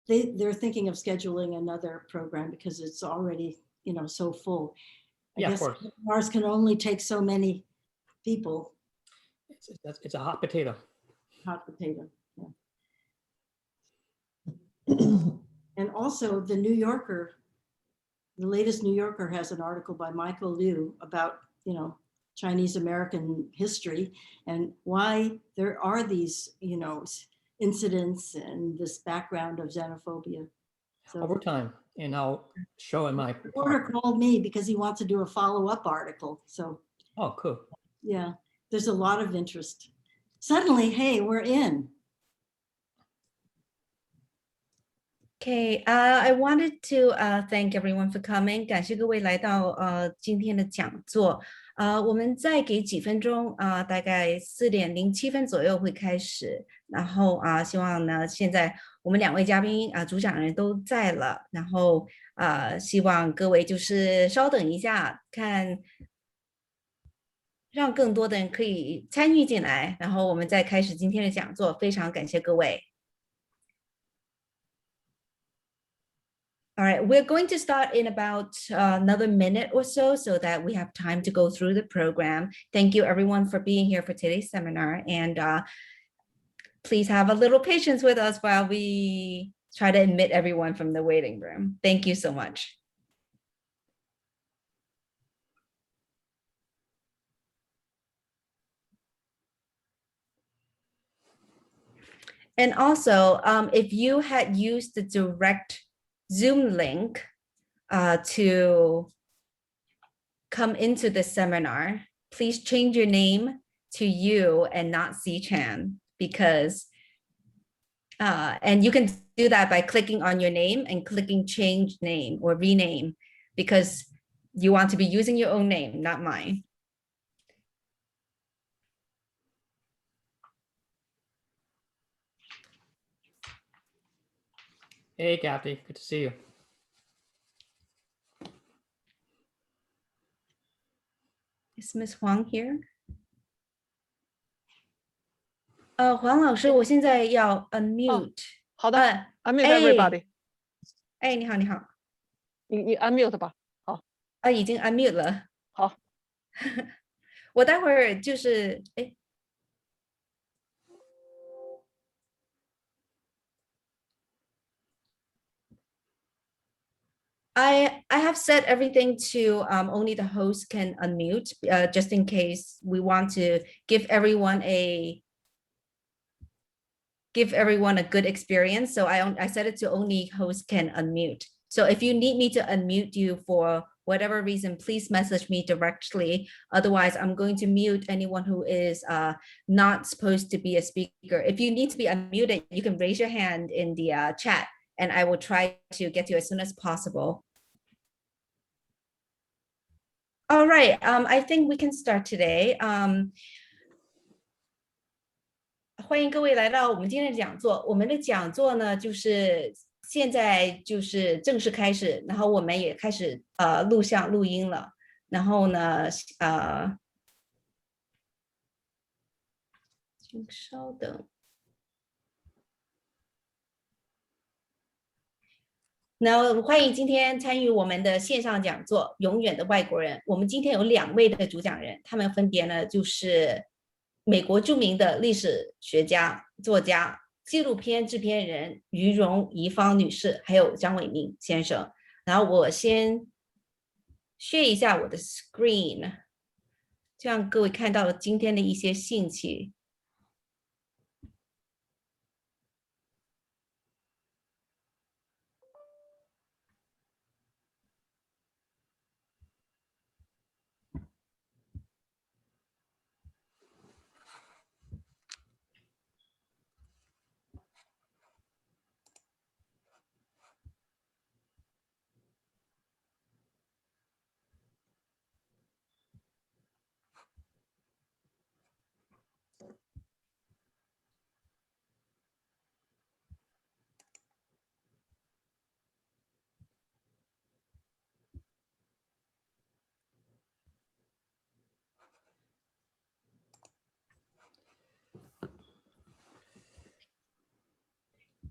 they're thinking of scheduling another program because it's already, so full. I Yeah, guess of course. ours can only take so many people. It's a hot potato. Hot potato. And also the New Yorker, the latest New Yorker has an article by Michael Liu about, Chinese American history and why there are these, incidents and this background of xenophobia. So Over time, and I'll show in my the reporter called me because he wants to do a follow-up article. So oh, cool. yeah, there's a lot of interest. Suddenly, hey, we're in. Okay, I wanted to thank everyone for coming. 感谢各位来到今天的讲座。我们再给几分钟大概4:07左右会开始。然后希望呢，现在我们2位嘉宾主讲人都在了。然后希望各位就是稍等一下，看让更多的人可以参与进来，然后我们再开始今天的讲座。非常感谢各位。All right, we're going to start in about another minute or so that we have time to go through the program. Thank you everyone for being here for today's seminar, and please have a little patience with us while we try to admit everyone from the waiting room. Thank you so much. And also, if you had used the direct Zoom link to come into the seminar, please change your name to you and not C-Chan, because and you can do that by clicking on your name and clicking change name or rename, because you want to be using your own name, not mine. Hey, Kathy, good to see you. Is Miss Huang here? 黄老师，我现在要 unmute。好的，unmute everybody。你好，你好。你 unmute 吧。好。已经 unmute 了。好。我待会儿就是I have set everything to only the host can unmute, just in case we want to give everyone a good experience. So I set it to only host can unmute. So if you need me to unmute you for whatever reason, please message me directly. Otherwise, I'm going to mute anyone who is not supposed to be a speaker. If you need to be unmuted, you can raise your hand in the chat, and I will try to get to you as soon as possible. All right, I think we can start today. 欢迎各位来到我们今天的讲座。我们的讲座呢，就是现在就是正式开始，然后我们也开始录像录音了。然后呢，请稍等。那欢迎今天参与我们的线上讲座《永远的外国人》。我们今天有2位的主讲人，他们分别呢就是美国著名的历史学家、作家、纪录片制片人于荣怡芳女士，还有张伟明先生。然后我先share一下我的 screen， 这样各位看到今天的一些信息。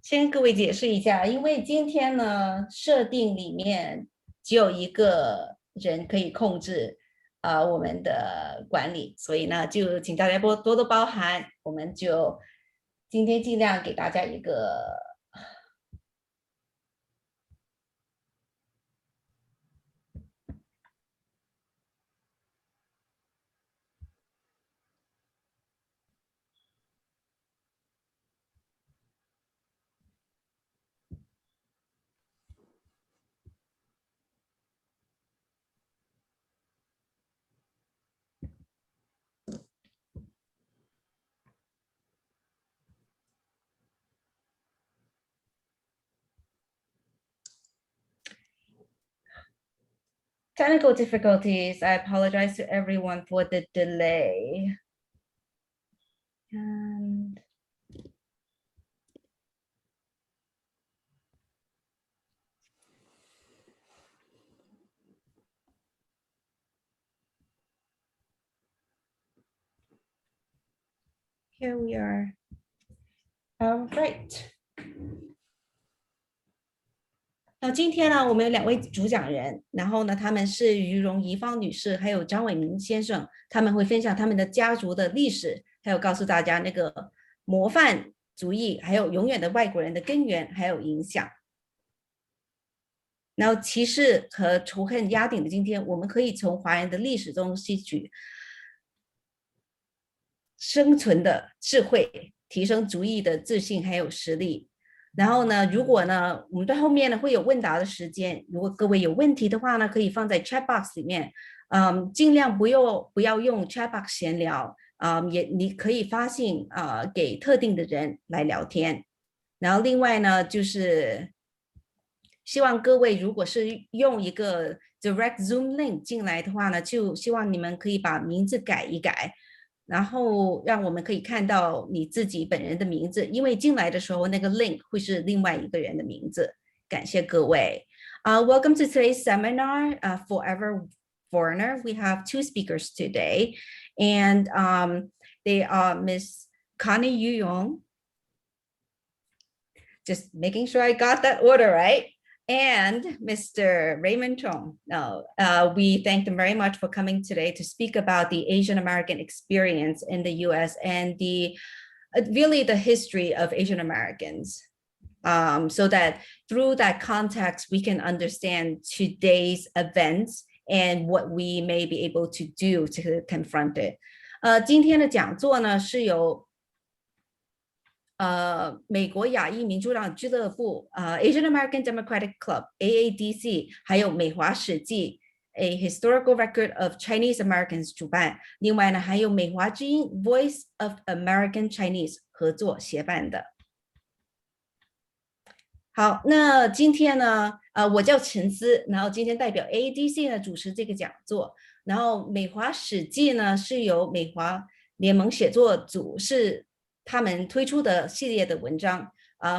先跟各位解释一下，因为今天呢，设定里面只有一个人可以控制我们的管理，所以呢，就请大家多多包涵，我们就今天尽量给大家一个technical difficulties. I apologize to everyone for the delay. And here we are. All right. 那今天呢，我们有2位主讲人，然后呢，他们是于荣怡芳女士，还有张伟明先生，他们会分享他们的家族的历史，还有告诉大家那个模范主义，还有永远的外国人的根源，还有影响。然后歧视和仇恨压顶的今天，我们可以从华人的历史中吸取生存的智慧，提升族裔的自信还有实力。然后呢，如果呢，我们在后面呢会有问答的时间，如果各位有问题的话呢，可以放在 chat box 里面，尽量不要用 chat box 闲聊，你可以发信给特定的人来聊天。然后另外呢，就是希望各位如果是用一个 direct Zoom link 进来的话呢，就希望你们可以把名字改一改。然后让我们可以看到你自己本人的名字，因为进来的时候那个 link 会是另外一个人的名字。感谢各位。Welcome to today's seminar, Forever Foreigner. We have 2 speakers today, and they are Miss Connie Yu Yong. Just making sure I got that order right. And Mr. Raymond Chong. Now, we thank them very much for coming today to speak about the Asian American experience in the US and really the history of Asian Americans. So that through that context, we can understand today's events and what we may be able to do to confront it. 今天的讲座呢是由美国亚裔民主党俱乐部Asian American Democratic Club AADC 还有美华史记 A Historical Record of Chinese Americans 主办，另外呢还有美华之音 Voice of American Chinese 合作协办的。好，那今天呢我叫陈思，然后今天代表 AADC 呢主持这个讲座，然后美华史记呢是由美华联盟写作组是他们推出的系列的文章，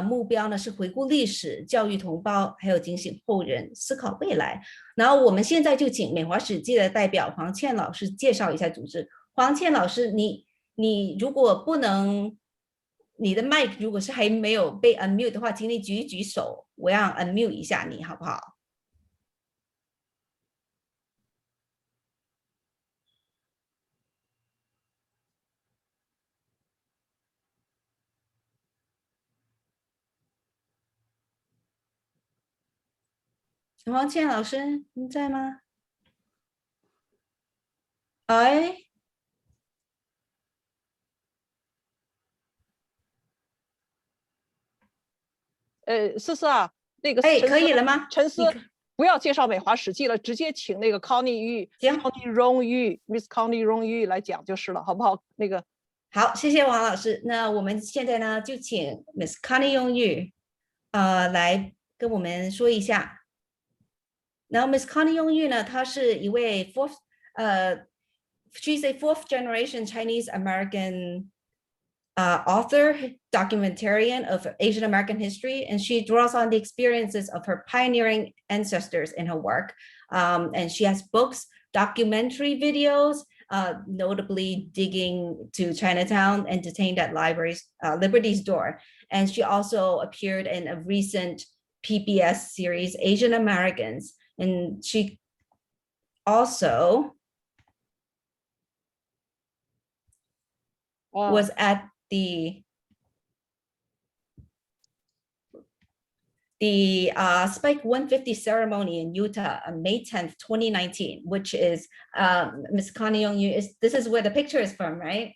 目标呢是回顾历史、教育同胞，还有警醒后人、思考未来。然后我们现在就请美华史记的代表黄倩老师介绍一下组织。黄倩老师，你如果不能，你的麦如果是还没有被 unmute 的话，请你举一举手，我要 unmute 一下你，好不好？黄倩老师，你在吗？哎，思思啊，那个可以了吗？陈思不要介绍美华史记了，直接请那个 Connie Rong Yu，Miss Connie Rong Yu 来讲就是了，好不好？那个好，谢谢王老师。那我们现在呢，就请 Miss Connie Rong Yu，来跟我们说一下。然后 Miss Connie Rong Yu 呢，她是一位she's a 4th generation Chinese American author, documentarian of Asian American history, and she draws on the experiences of her pioneering ancestors in her work. And she has books, documentary videos, notably Digging to Chinatown, Entertained at Liberty's Door. And she also appeared in a recent PBS series, Asian Americans. And she also was at the Spike 150 ceremony in Utah on May 10th, 2019, which is Miss Connie Yong-yu. This is where the picture is from, right?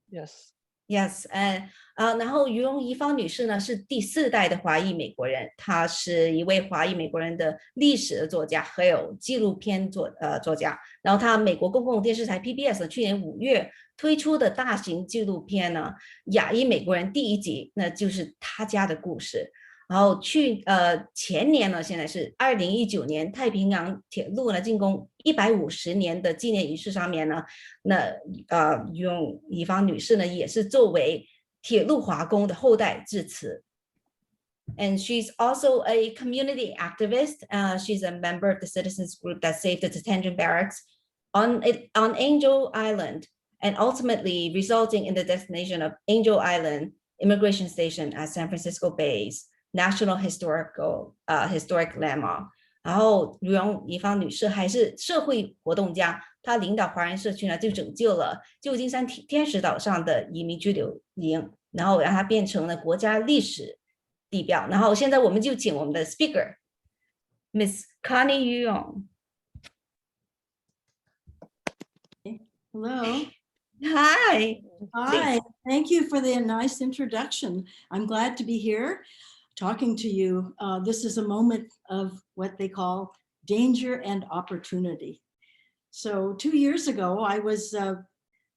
Yes. Yes, 然后于荣怡芳女士呢是第4代的华裔美国人，她是一位华裔美国人的历史的作家，还有纪录片作家。然后她美国公共电视台 PBS 去年5月推出的大型纪录片呢，《亚裔美国人》第1集，那就是她家的故事。然后前年呢，现在是2019年太平洋铁路呢进攻150年的纪念仪式上面呢，那于荣怡芳女士呢也是作为铁路华工的后代致辞。And she's also a community activist. She's a member of the citizens group that saved the detention barracks on Angel Island, and ultimately resulting in the designation of Angel Island Immigration Station at San Francisco Bay's National Historic Landmark。然后于荣怡芳女士还是社会活动家，她领导华人社区呢，就拯救了旧金山天使岛上的移民拘留营，然后让它变成了国家历史地标。然后现在我们就请我们的 speaker Miss Connie Yu. Hello. Hi. Hi. Thank you for the nice introduction. I'm glad to be here talking to you. This is a moment of what they call danger and opportunity. So 2 years ago, I was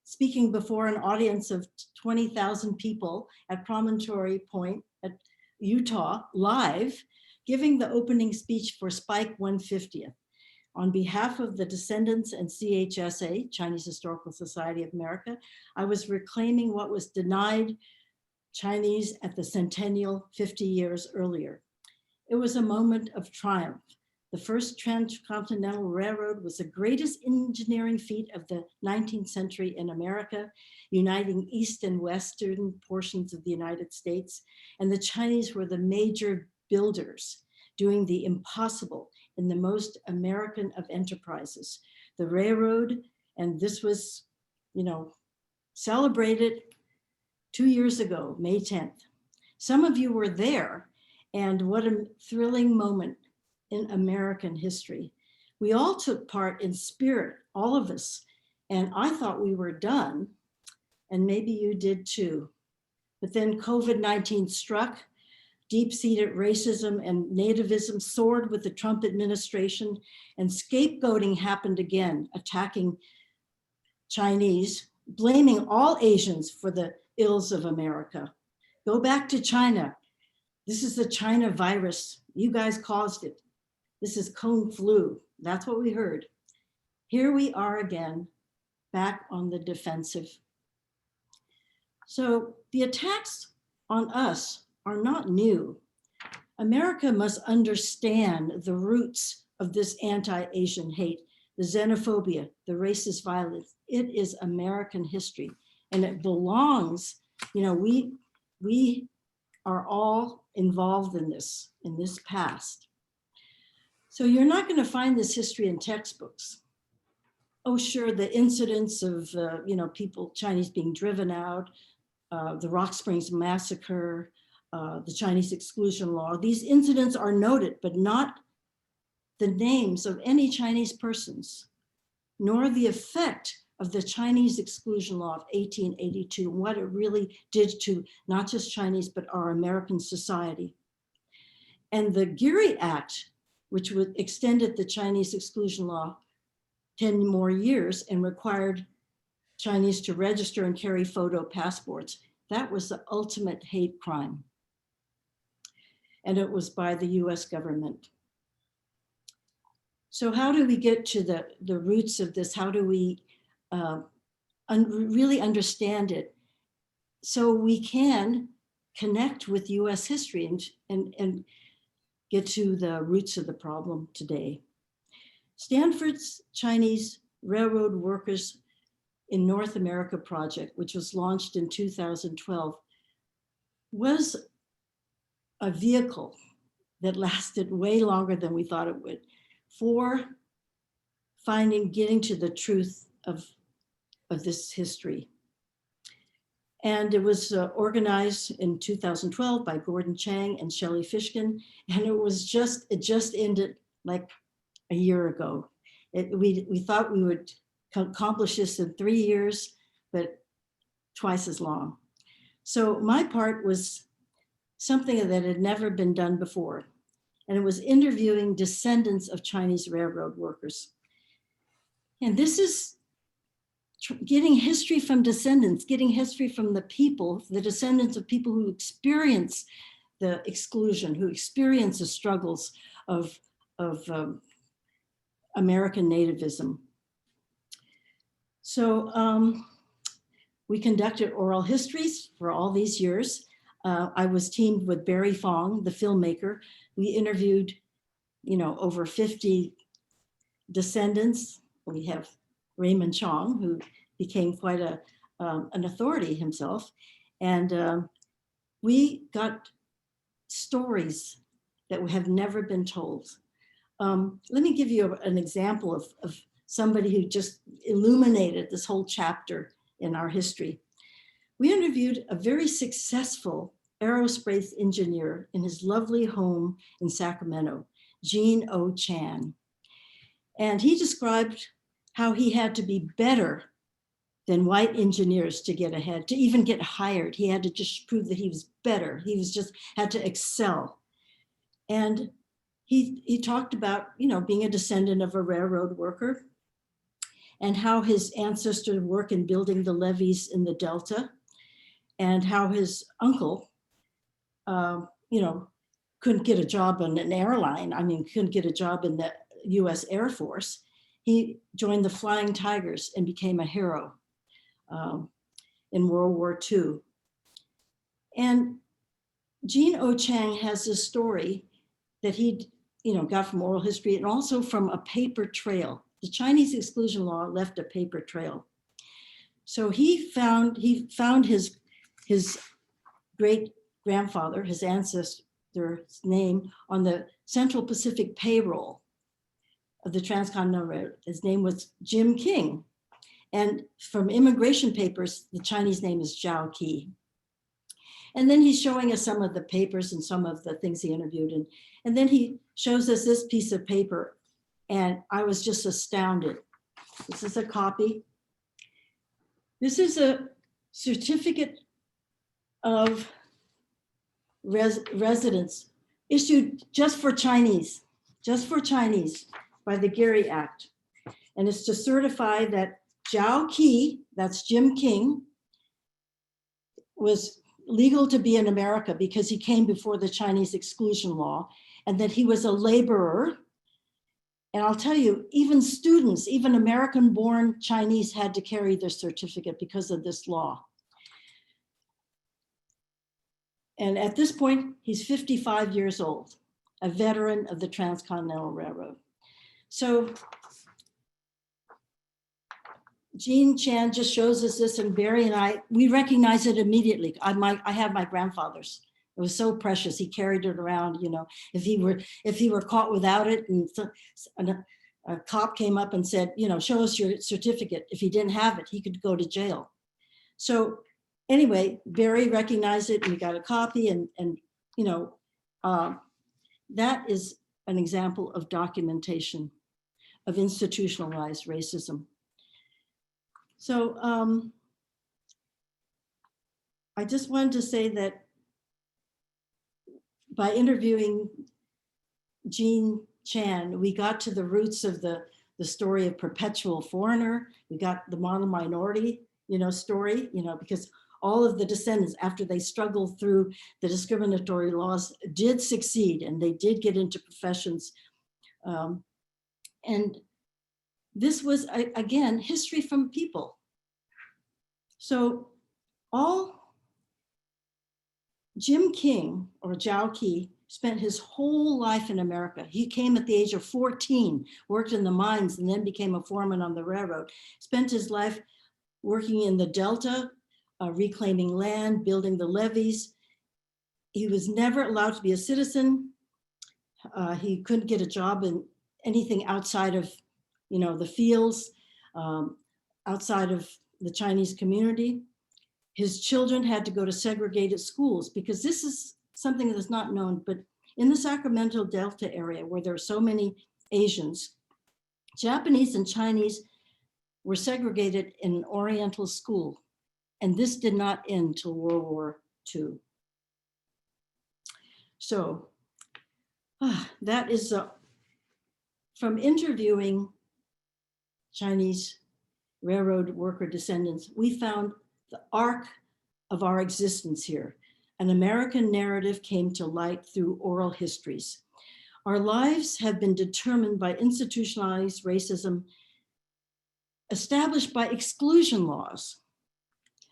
speaking before an audience of 20,000 people at Promontory Point at Utah live, giving the opening speech for Spike 150th. On behalf of the descendants and CHSA, Chinese Historical Society of America, I was reclaiming what was denied Chinese at the centennial 50 years earlier. It was a moment of triumph. The first transcontinental railroad was the greatest engineering feat of the 19th century in America, uniting east and western portions of the United States. And the Chinese were the major builders, doing the impossible in the most American of enterprises. The railroad, and this was, celebrated 2 years ago, May 10th. Some of you were there, and what a thrilling moment in American history. We all took part in spirit, all of us, and I thought we were done, and maybe you did too. But then COVID-19 struck, deep-seated racism and nativism soared with the Trump administration, and scapegoating happened again, attacking Chinese, blaming all Asians for the ills of America. Go back to China. This is the China virus. You guys caused it. This is Kung flu. That's what we heard. Here we are again, back on the defensive. So the attacks on us are not new. America must understand the roots of this anti-Asian hate, the xenophobia, the racist violence. It is American history, and it belongs, we are all involved in this past. So you're not going to find this history in textbooks. Oh, sure, the incidents of, people, Chinese being driven out, the Rock Springs massacre, the Chinese exclusion law. These incidents are noted, but not the names of any Chinese persons, nor the effect of the Chinese exclusion law of 1882, and what it really did to not just Chinese, but our American society. And the Geary Act, which extended the Chinese exclusion law 10 more years and required Chinese to register and carry photo passports. That was the ultimate hate crime. And it was by the US government. So how do we get to the roots of this? How do we really understand it so we can connect with US history and get to the roots of the problem today? Stanford's Chinese Railroad Workers in North America project, which was launched in 2012, was a vehicle that lasted way longer than we thought it would for getting to the truth of this history. And it was organized in 2012 by Gordon Chang and Shelley Fishkin. And it just ended like a year ago. We thought we would accomplish this in 3 years, but twice as long. So my part was something that had never been done before. And it was interviewing descendants of Chinese railroad workers. And this is getting history from descendants, getting history from the people, the descendants of people who experience the exclusion, who experience the struggles of American nativism. So we conducted oral histories for all these years. I was teamed with Barry Fong, the filmmaker. We interviewed, over 50 descendants. We have Raymond Chong, who became quite an authority himself. And we got stories that have never been told. Let me give you an example of somebody who just illuminated this whole chapter in our history. We interviewed a very successful aerospace engineer in his lovely home in Sacramento, Gene O. Chan. And he described how he had to be better than white engineers to get ahead, to even get hired. He had to just prove that he was better. He was just had to excel. And he talked about, being a descendant of a railroad worker and how his ancestors worked in building the levees in the Delta, and how his uncle, couldn't get a job on an airline. I mean, couldn't get a job in the US Air Force. He joined the Flying Tigers and became a hero in World War II. And Gene O. Chang has this story that he got from oral history and also from a paper trail. The Chinese exclusion law left a paper trail. So he found his great grandfather, his ancestor's name on the Central Pacific payroll of the Transcontinental Railroad. His name was Jim King. And from immigration papers, the Chinese name is Zhao Qi. And then he's showing us some of the papers and some of the things he interviewed. And then he shows us this piece of paper, and I was just astounded. This is a copy. This is a certificate of residence issued just for Chinese by the Gary Act. And it's to certify that Zhao Qi, that's Jim King, was legal to be in America because he came before the Chinese exclusion law, and that he was a laborer. And I'll tell you, even students, even American-born Chinese had to carry their certificate because of this law. And at this point, he's 55 years old, a veteran of the Transcontinental Railroad. So Gene Chan just shows us this, and Barry and I, we recognize it immediately. I have my grandfather's. It was so precious. He carried it around, if he were caught without it, and a cop came up and said, show us your certificate. If he didn't have it, he could go to jail. So anyway, Barry recognized it, and we got a copy, and that is an example of documentation of institutionalized racism. So I just wanted to say that by interviewing Gene Chan, we got to the roots of the story of perpetual foreigner. We got the model minority, story, because all of the descendants, after they struggled through the discriminatory laws, did succeed, and they did get into professions. And this was, again, history from people. So Jim King, or Zhao Qi, spent his whole life in America. He came at the age of 14, worked in the mines, and then became a foreman on the railroad. Spent his life working in the Delta, reclaiming land, building the levees. He was never allowed to be a citizen. He couldn't get a job in anything outside of, the fields, outside of the Chinese community. His children had to go to segregated schools, because this is something that's not known, but in the Sacramento Delta area, where there are so many Asians, Japanese and Chinese were segregated in an Oriental school. And this did not end till World War II. So that is from interviewing Chinese railroad worker descendants, we found the arc of our existence here. An American narrative came to light through oral histories. Our lives have been determined by institutionalized racism established by exclusion laws.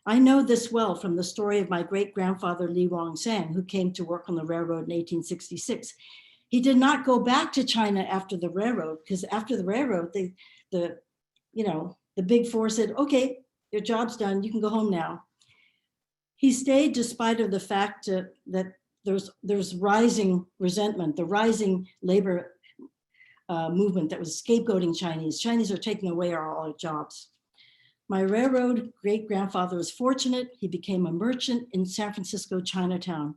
I know this well from the story of my great-grandfather Li Wangsang, who came to work on the railroad in 1866. He did not go back to China after the railroad, because after the railroad, the big four said, okay, your job's done, you can go home now. He stayed despite of the fact that there's rising resentment, the rising labor movement that was scapegoating Chinese. Chinese are taking away all our jobs. My railroad great-grandfather was fortunate. He became a merchant in San Francisco, Chinatown,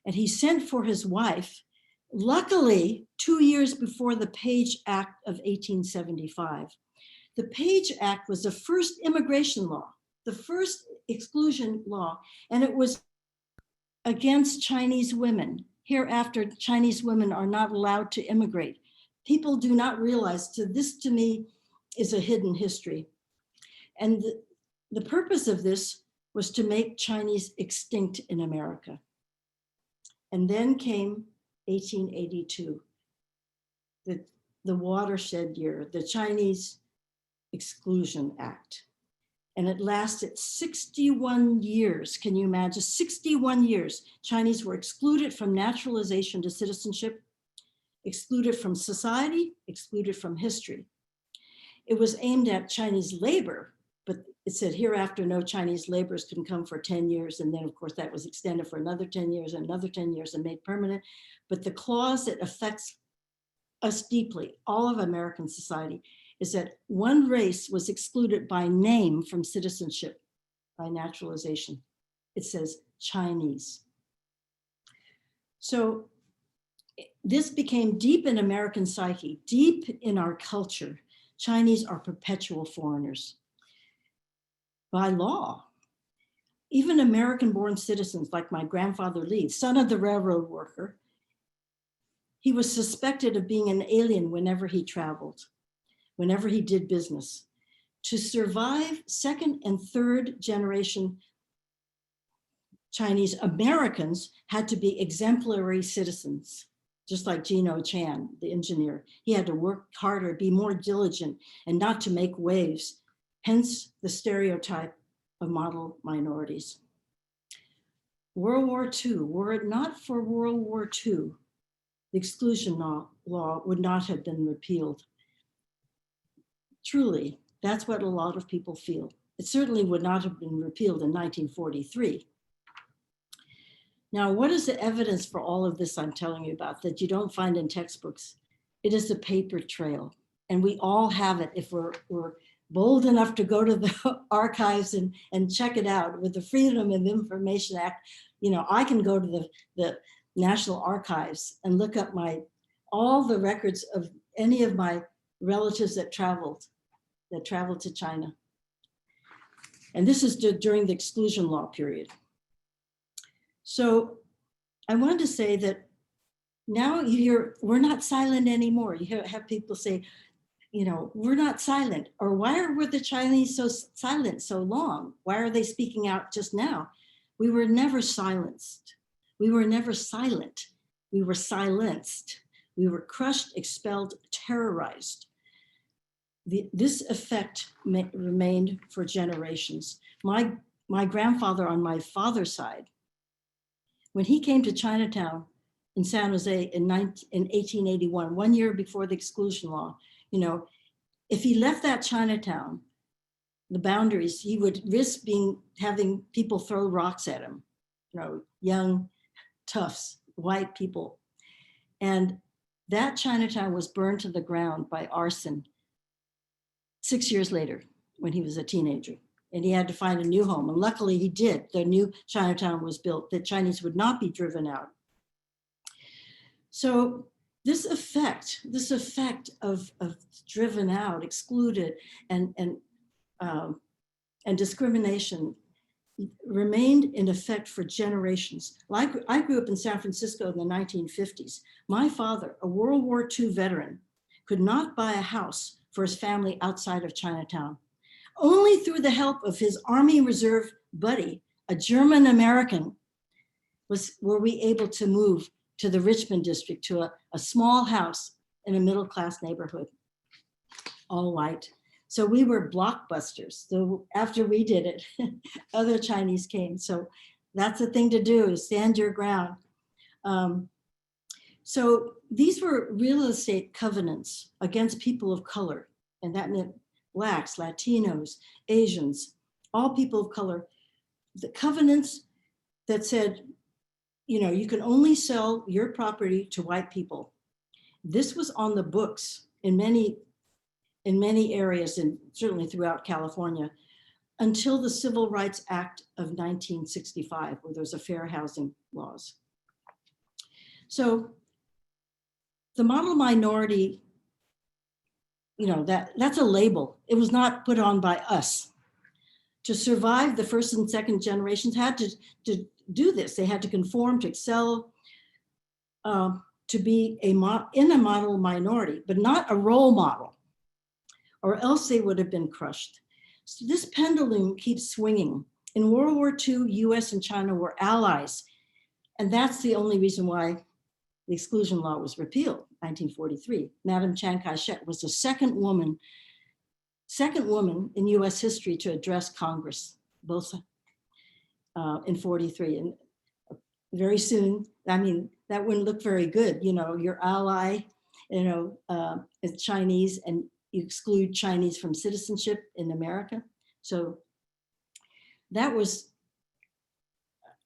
and he sent for his wife, luckily 2 years before the Page Act of 1875. The Page Act was the first immigration law, the first exclusion law, and it was against Chinese women. Hereafter, Chinese women are not allowed to immigrate. People do not realize, this to me is a hidden history. And the purpose of this was to make Chinese extinct in America. And then came 1882, the watershed year, the Chinese Exclusion Act. And it lasted 61 years. Can you imagine? 61 years. Chinese were excluded from naturalization to citizenship, excluded from society, excluded from history. It was aimed at Chinese labor, but it said hereafter no Chinese laborers can come for 10 years. And then of course that was extended for another 10 years and another 10 years and made permanent. But the clause that affects us deeply, all of American society, is that one race was excluded by name from citizenship, by naturalization. It says Chinese. So this became deep in American psyche, deep in our culture. Chinese are perpetual foreigners. By law, even American-born citizens like my grandfather Lee, son of the railroad worker, he was suspected of being an alien whenever he traveled, whenever he did business. To survive, second and third generation Chinese Americans had to be exemplary citizens, just like Gino Chan, the engineer. He had to work harder, be more diligent, and not to make waves, hence the stereotype of model minorities. World War II, were it not for World War II, the exclusion law would not have been repealed. Truly, that's what a lot of people feel. It certainly would not have been repealed in 1943. Now, what is the evidence for all of this I'm telling you about that you don't find in textbooks? It is a paper trail, and we all have it if we're bold enough to go to the archives and check it out. With the Freedom of Information Act, I can go to the National Archives and look up all the records of any of my relatives that traveled to China. And this is during the exclusion law period. So I wanted to say that now you hear, we're not silent anymore. You have people say, we're not silent, or why were the Chinese so silent so long? Why are they speaking out just now? We were never silenced. We were never silent. We were silenced. We were crushed, expelled, terrorized. This effect remained for generations. My grandfather on my father's side, when he came to Chinatown in San Jose in 1881, 1 year before the exclusion law, if he left that Chinatown, the boundaries, he would risk having people throw rocks at him, young toughs, white people. And that Chinatown was burned to the ground by arson 6 years later when he was a teenager. And he had to find a new home. And luckily he did. The new Chinatown was built. The Chinese would not be driven out. So this effect of driven out, excluded, and discrimination remained in effect for generations. Like I grew up in San Francisco in the 1950s. My father, a World War II veteran, could not buy a house for his family outside of Chinatown. Only through the help of his Army Reserve buddy, a German American, were we able to move to the Richmond district, to a small house in a middle-class neighborhood, all white. So we were blockbusters. So after we did it, other Chinese came. So that's the thing to do, is stand your ground. So these were real estate covenants against people of color. And that meant Blacks, Latinos, Asians, all people of color. The covenants that said, you know, you can only sell your property to white people. This was on the books in many areas, and certainly throughout California, until the Civil Rights Act of 1965, where there was a fair housing laws. So the model minority, you know, that's a label. It was not put on by us. To survive, the first and second generations had to do this. They had to conform, to excel, to be in a model minority, but not a role model, or else they would have been crushed. So this pendulum keeps swinging. In World War II, US and China were allies. And that's the only reason why the exclusion law was repealed, 1943. Madame Chiang Kai-shek was the second woman in US history to address Congress, both in 43. And very soon, I mean, that wouldn't look very good. You know, your ally, you know, is Chinese, and you exclude Chinese from citizenship in America. So that was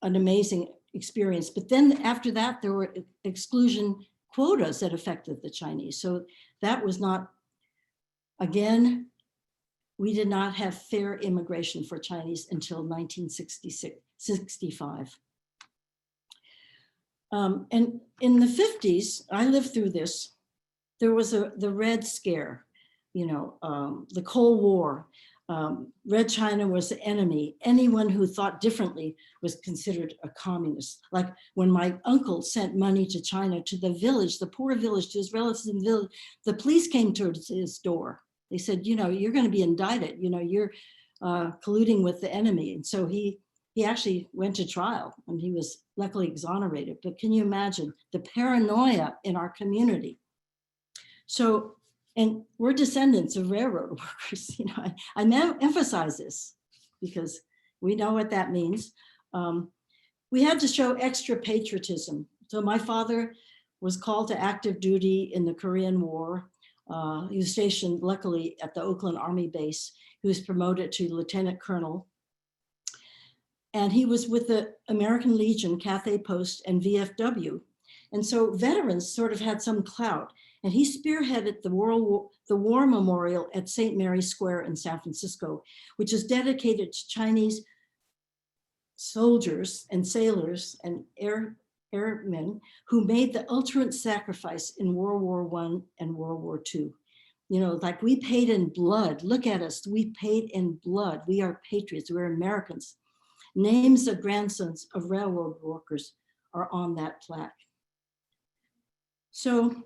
an amazing experience. But then after that, there were exclusion quotas that affected the Chinese. So that was not, again, we did not have fair immigration for Chinese until 1965. And in the 50s, I lived through this. There was the Red Scare, you know, the Cold War. Red China was the enemy. Anyone who thought differently was considered a communist. Like when my uncle sent money to China, to the village, the poor village, to his relatives in the village, the police came to his door. They said, you know, you're going to be indicted. You know, you're colluding with the enemy. And so he actually went to trial, and he was luckily exonerated. But can you imagine the paranoia in our community? So, and we're descendants of railroad workers. You know, I emphasize this because we know what that means. We had to show extra patriotism. So my father was called to active duty in the Korean War. He was stationed, luckily, at the Oakland Army base. He was promoted to lieutenant colonel. And he was with the American Legion, Cathay Post, and VFW. And so veterans sort of had some clout. And he spearheaded the War Memorial at St. Mary's Square in San Francisco, which is dedicated to Chinese soldiers and sailors and airmen who made the ultimate sacrifice in World War I and World War II. You know, like we paid in blood. Look at us, we paid in blood. We are patriots, we're Americans. Names of grandsons of railroad workers are on that plaque. So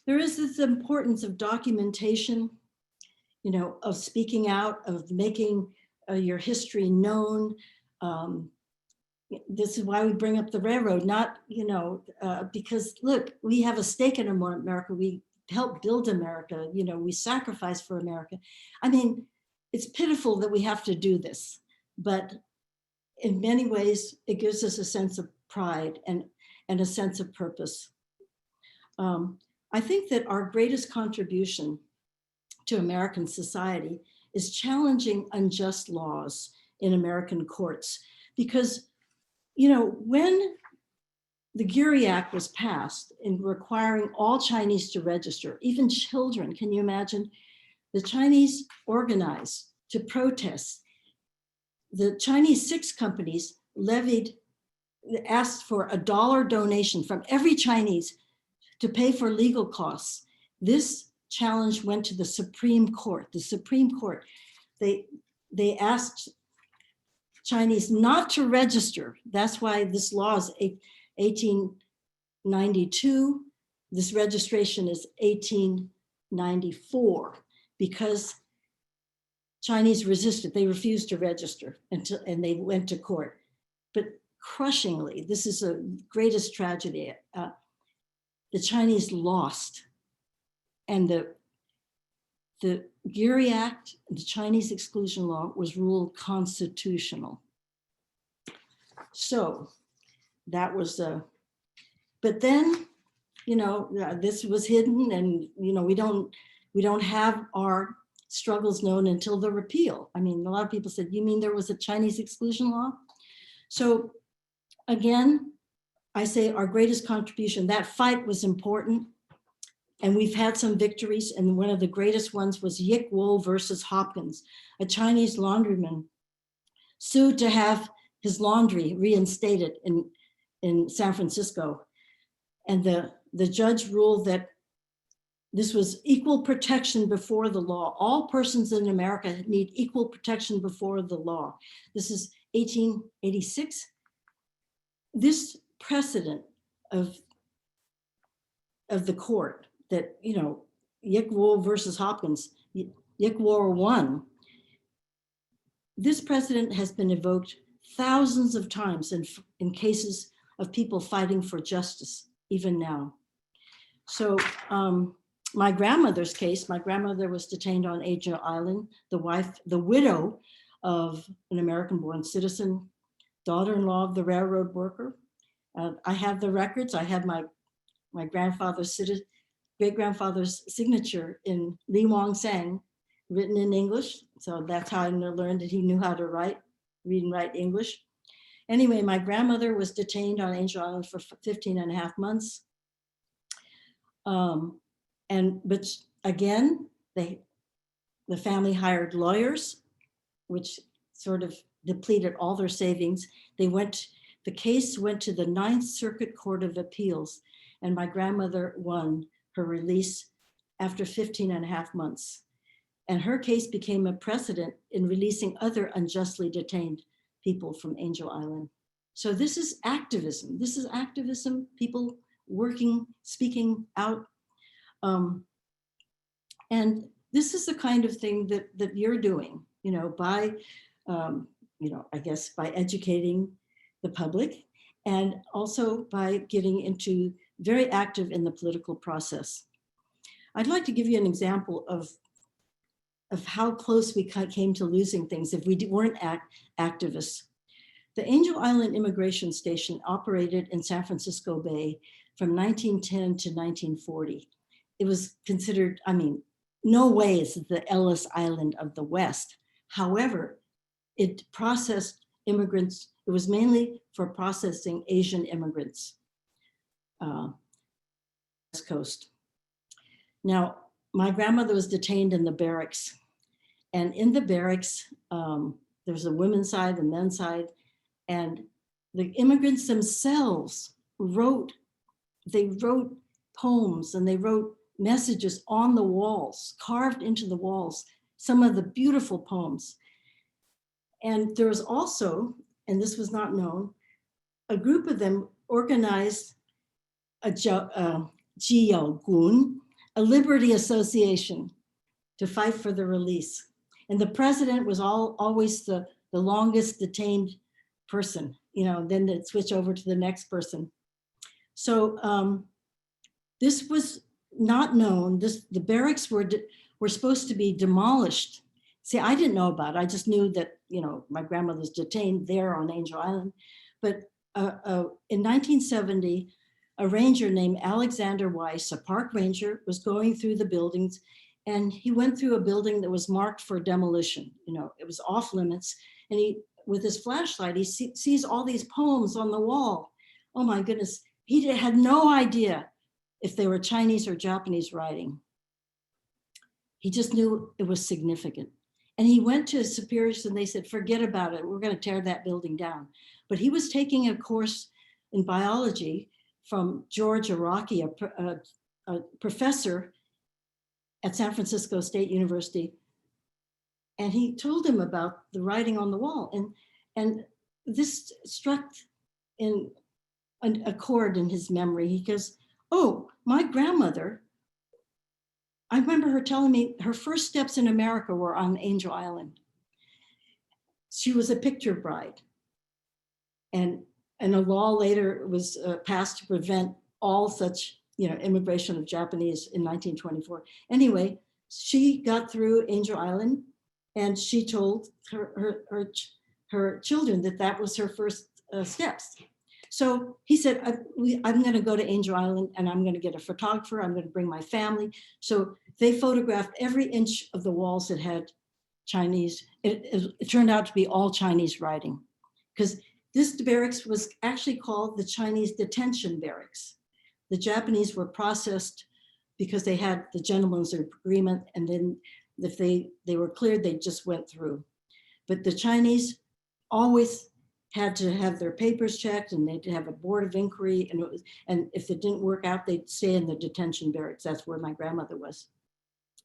there is this importance of documentation, you know, of speaking out, of making your history known. This is why we bring up the railroad, not, you know, because look, we have a stake in America. We helped build America, you know, we sacrifice for America. I mean, it's pitiful that we have to do this, but in many ways, it gives us a sense of pride and a sense of purpose. I think that our greatest contribution to American society is challenging unjust laws in American courts, because, you know, when the Geary Act was passed in requiring all Chinese to register, even children. Can you imagine? The Chinese organized to protest. The Chinese 6 companies asked for $1 donation from every Chinese to pay for legal costs. This challenge went to the Supreme Court. The Supreme Court, they asked Chinese not to register. That's why this law is 1892. This registration is 1894, because Chinese resisted. They refused to register and they went to court. But crushingly, this is the greatest tragedy. The Chinese lost, and the Geary Act, the Chinese exclusion law, was ruled constitutional. So that was but then, you know, this was hidden, and you know, we don't have our struggles known until the repeal. I mean, a lot of people said, you mean there was a Chinese exclusion law? So again, I say our greatest contribution, that fight was important, and we've had some victories, and one of the greatest ones was Yik Wo versus Hopkins, a Chinese laundryman sued to have his laundry reinstated in San Francisco. And the judge ruled that this was equal protection before the law. All persons in America need equal protection before the law. This is 1886. This precedent of the court that, you know, Yik Wo versus Hopkins, Yik Wo won. This precedent has been evoked thousands of times in cases of people fighting for justice, even now. So my grandmother's case, my grandmother was detained on Angel Island, the widow of an American-born citizen, daughter-in-law of the railroad worker. I have the records. I have my great-grandfather's signature in Li Wang Sang, written in English. So that's how I learned that he knew how to read and write English. Anyway, my grandmother was detained on Angel Island for 15 and a half months. But again, the family hired lawyers, which sort of depleted all their savings. The case went to the Ninth Circuit Court of Appeals, and my grandmother won her release after 15 and a half months. And her case became a precedent in releasing other unjustly detained people from Angel Island. So this is activism. This is activism, people working, speaking out. And this is the kind of thing that you're doing, you know, by, you know, I guess by educating the public, and also by getting very active in the political process. I'd like to give you an example of how close we came to losing things if we weren't activists. The Angel Island Immigration Station operated in San Francisco Bay from 1910 to 1940. It was considered, I mean, no way is it the Ellis Island of the West. However, it processed immigrants. It was mainly for processing Asian immigrants, West Coast. Now, my grandmother was detained in the barracks, and in the barracks, there's a women's side, a men's side, and the immigrants themselves wrote poems, and they wrote messages on the walls, carved into the walls, some of the beautiful poems. And there was also, and this was not known, a group of them organized a Jiyaogun, a liberty association, to fight for the release. And the president was always the longest detained person, you know, then they'd switch over to the next person. So this was not known. The barracks were supposed to be demolished. See, I didn't know about it. I just knew that, you know, my grandmother's detained there on Angel Island. But in 1970, a ranger named Alexander Weiss, a park ranger, was going through the buildings, and he went through a building that was marked for demolition. You know, it was off limits. And he, with his flashlight, he sees all these poems on the wall. Oh my goodness. he had no idea if they were Chinese or Japanese writing. He just knew it was significant. And he went to his superiors and they said, forget about it. We're going to tear that building down. But he was taking a course in biology from George Araki, a professor at San Francisco State University. And he told him about the writing on the wall. And this struck in a chord in his memory. He goes, oh, my grandmother, I remember her telling me her first steps in America were on Angel Island. She was a picture bride. And a law later was passed to prevent all such, immigration of Japanese in 1924. Anyway, she got through Angel Island and she told her children that was her first steps. So he said, I'm going to go to Angel Island and I'm going to get a photographer. I'm going to bring my family. So they photographed every inch of the walls that had Chinese. It turned out to be all Chinese writing, because this barracks was actually called the Chinese detention barracks. The Japanese were processed because they had the gentleman's agreement, and then if they were cleared, they just went through. But the Chinese always had to have their papers checked, and they'd have a board of inquiry, and if it didn't work out, they'd stay in the detention barracks. That's where my grandmother was.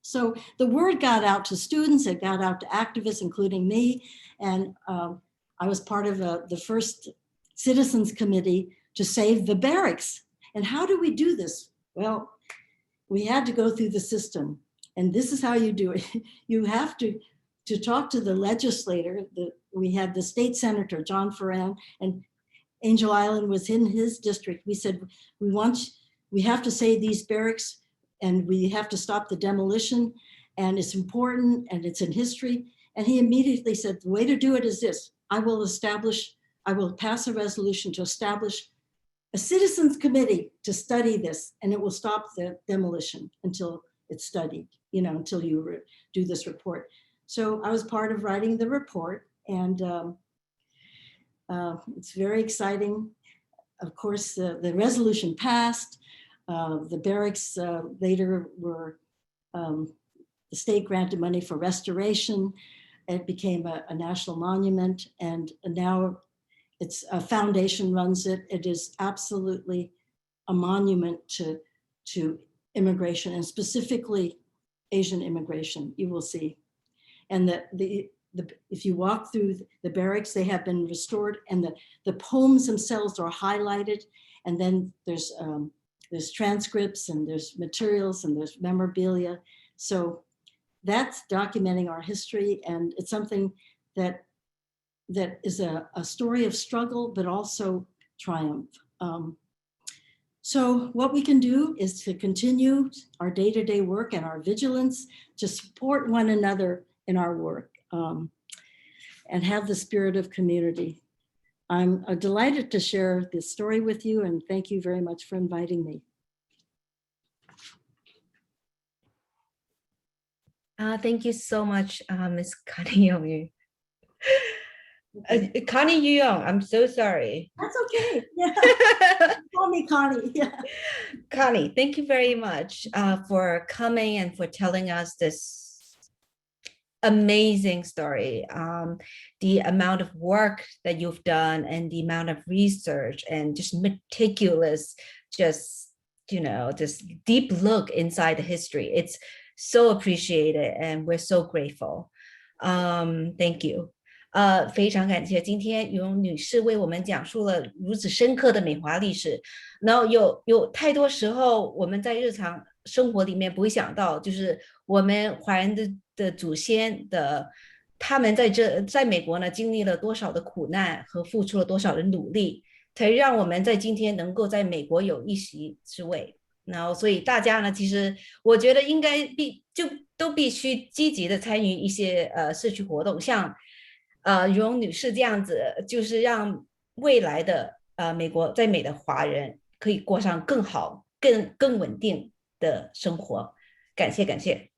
So the word got out to students, it got out to activists, including me, and I was part of the first citizens committee to save the barracks. And how do we do this? Well, we had to go through the system, and this is how you do it. You have to talk to the legislator. We had the state senator, John Ferran, and Angel Island was in his district. We said, we have to save these barracks, and we have to stop the demolition, and it's important, and it's in history. And he immediately said, the way to do it is this: I will pass a resolution to establish a citizens committee to study this, and it will stop the demolition until it's studied, until you do this report. So I was part of writing the report, and it's very exciting. Of course, the resolution passed. The barracks later were, the state granted money for restoration. It became a national monument, and now it's a foundation runs it. It is absolutely a monument to immigration, and specifically Asian immigration, you will see. And if you walk through the barracks, they have been restored, and the poems themselves are highlighted. And then there's transcripts, and there's materials, and there's memorabilia. So that's documenting our history, and it's something that is a story of struggle, but also triumph. So what we can do is to continue our day-to-day work and our vigilance to support one another in our work, and have the spirit of community. I'm delighted to share this story with you, and thank you very much for inviting me. Thank you so much, Ms. Connie Yu. Connie Yu, I'm so sorry. That's okay. Yeah. Call me Connie. Yeah. Connie, thank you very much for coming and for telling us this amazing story. The amount of work that you've done, and the amount of research, and just meticulous, just this deep look inside the history. It's so appreciated, and we're so grateful. Thank you. 非常感谢今天永女士为我们讲述了如此深刻的美华历史。然后有太多时候我们在日常生活里面不会想到，就是我们华人的祖先的他们在美国呢经历了多少的苦难和付出了多少的努力，才让我们在今天能够在美国有一席之位。然后所以大家呢，其实我觉得应该都必须积极的参与一些社区活动，像荣女士这样子，就是让未来的在美的华人可以过上更好、更稳定的生活。感谢感谢。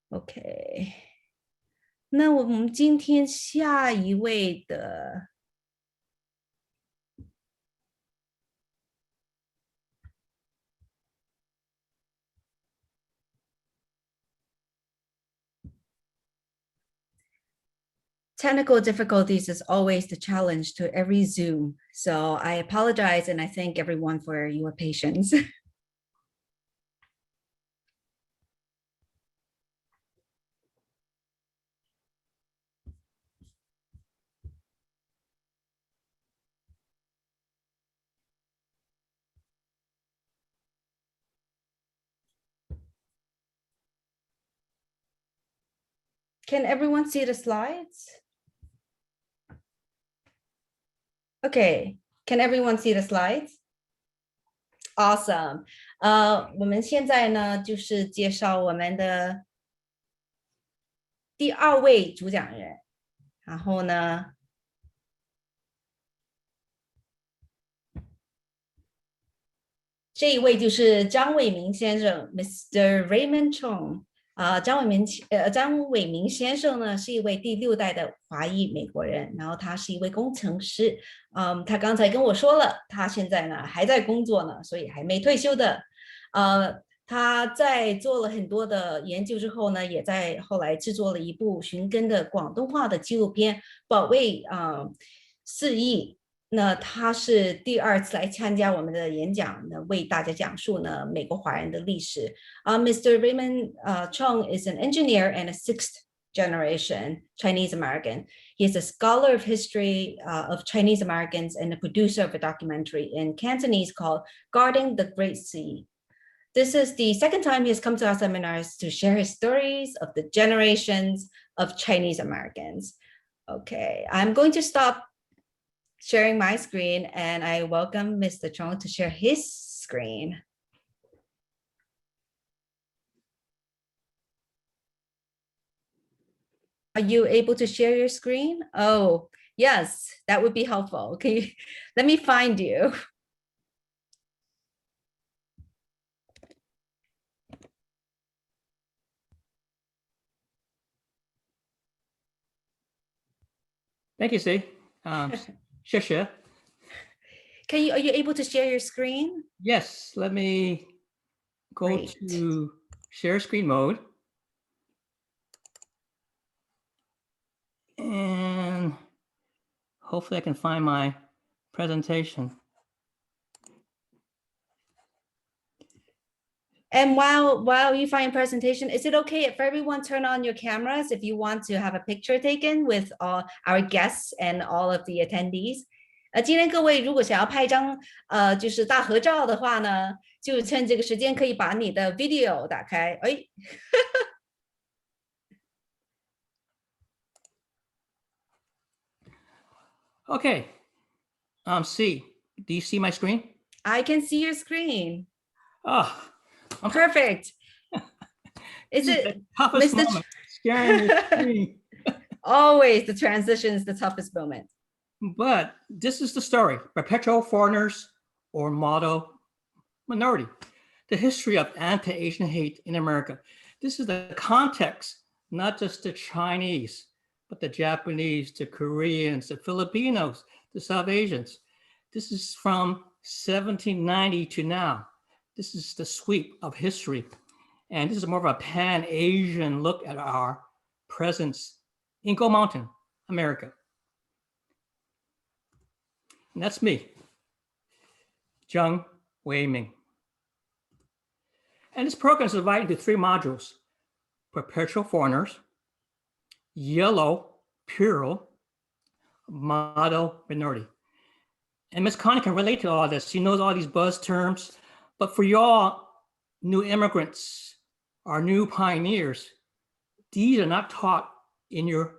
OK， 那我们今天下一位的 Technical difficulties is always the challenge to every Zoom. So I apologize and I thank everyone for your patience. Can everyone see the slides? Okay, can everyone see the slides? Awesome. 我们现在呢就是介绍我们的第二位主讲人，然后呢，这一位就是张伟明先生 ，Mr. Raymond Chong。张伟明先生呢是一位第6代的华裔美国人，然后他是一位工程师。他刚才跟我说了，他现在呢还在工作呢，所以还没退休的。他在做了很多的研究之后呢，也在后来制作了一部寻根的广东话的纪录片《保卫四亿》。那他是第2次来参加我们的演讲呢，为大家讲述呢美国华人的历史。Mr. Raymond Chong is an engineer and a 6th generation Chinese American. He is a scholar of history of Chinese Americans and a producer of a documentary in Cantonese called Guarding the Great Sea. This is the 2nd time he has come to our seminars to share his stories of the generations of Chinese Americans. Okay, I'm going to stop sharing my screen and I welcome Mr. Chong to share his screen. Are you able to share your screen? Oh, yes, that would be helpful. Okay, let me find you. Thank you, Steve. 谢谢. Are you able to share your screen? Yes, let me go Great. to share screen mode. And hopefully I can find my presentation. And while you find presentation, is it okay if everyone turn on your cameras if you want to have a picture taken with all our guests and all of the attendees? 今天各位如果想要拍一张就是大合照的话呢，就趁这个时间可以把你的 video 打开。哎Okay. C, do you see my screen? I can see your screen. Oh, Perfect. Is it the toughest Mr. moment? Scaring the screen. Always the transition is the toughest moment. But this is the story: perpetual foreigners or model minority. The history of anti-Asian hate in America. This is the context, not just the Chinese, but the Japanese, the Koreans, the Filipinos, the South Asians. This is from 1790 to now. This is the sweep of history. And this is more of a pan-Asian look at our presence in Gold Mountain, America. And that's me, Zheng Weiming. And this program is divided into 3 modules: perpetual foreigners, yellow, plural, model minority. And Ms. Connie can relate to all this. She knows all these buzz terms. But for y'all new immigrants, our new pioneers, these are not taught in your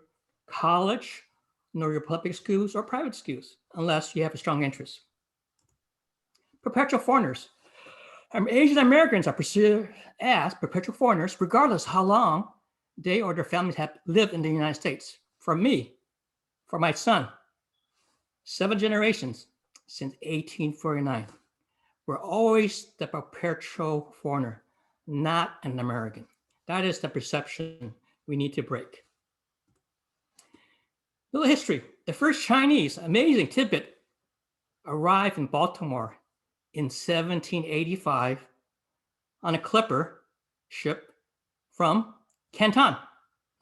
college, nor your public schools or private schools, unless you have a strong interest. Perpetual foreigners. Asian Americans are perceived as perpetual foreigners, regardless how long they or their families have lived in the United States. For me, for my son, 7 generations since 1849. We're always the perpetual foreigner, not an American. That is the perception we need to break. Little history. The first Chinese, amazing tidbit, arrived in Baltimore in 1785 on a clipper ship from Canton,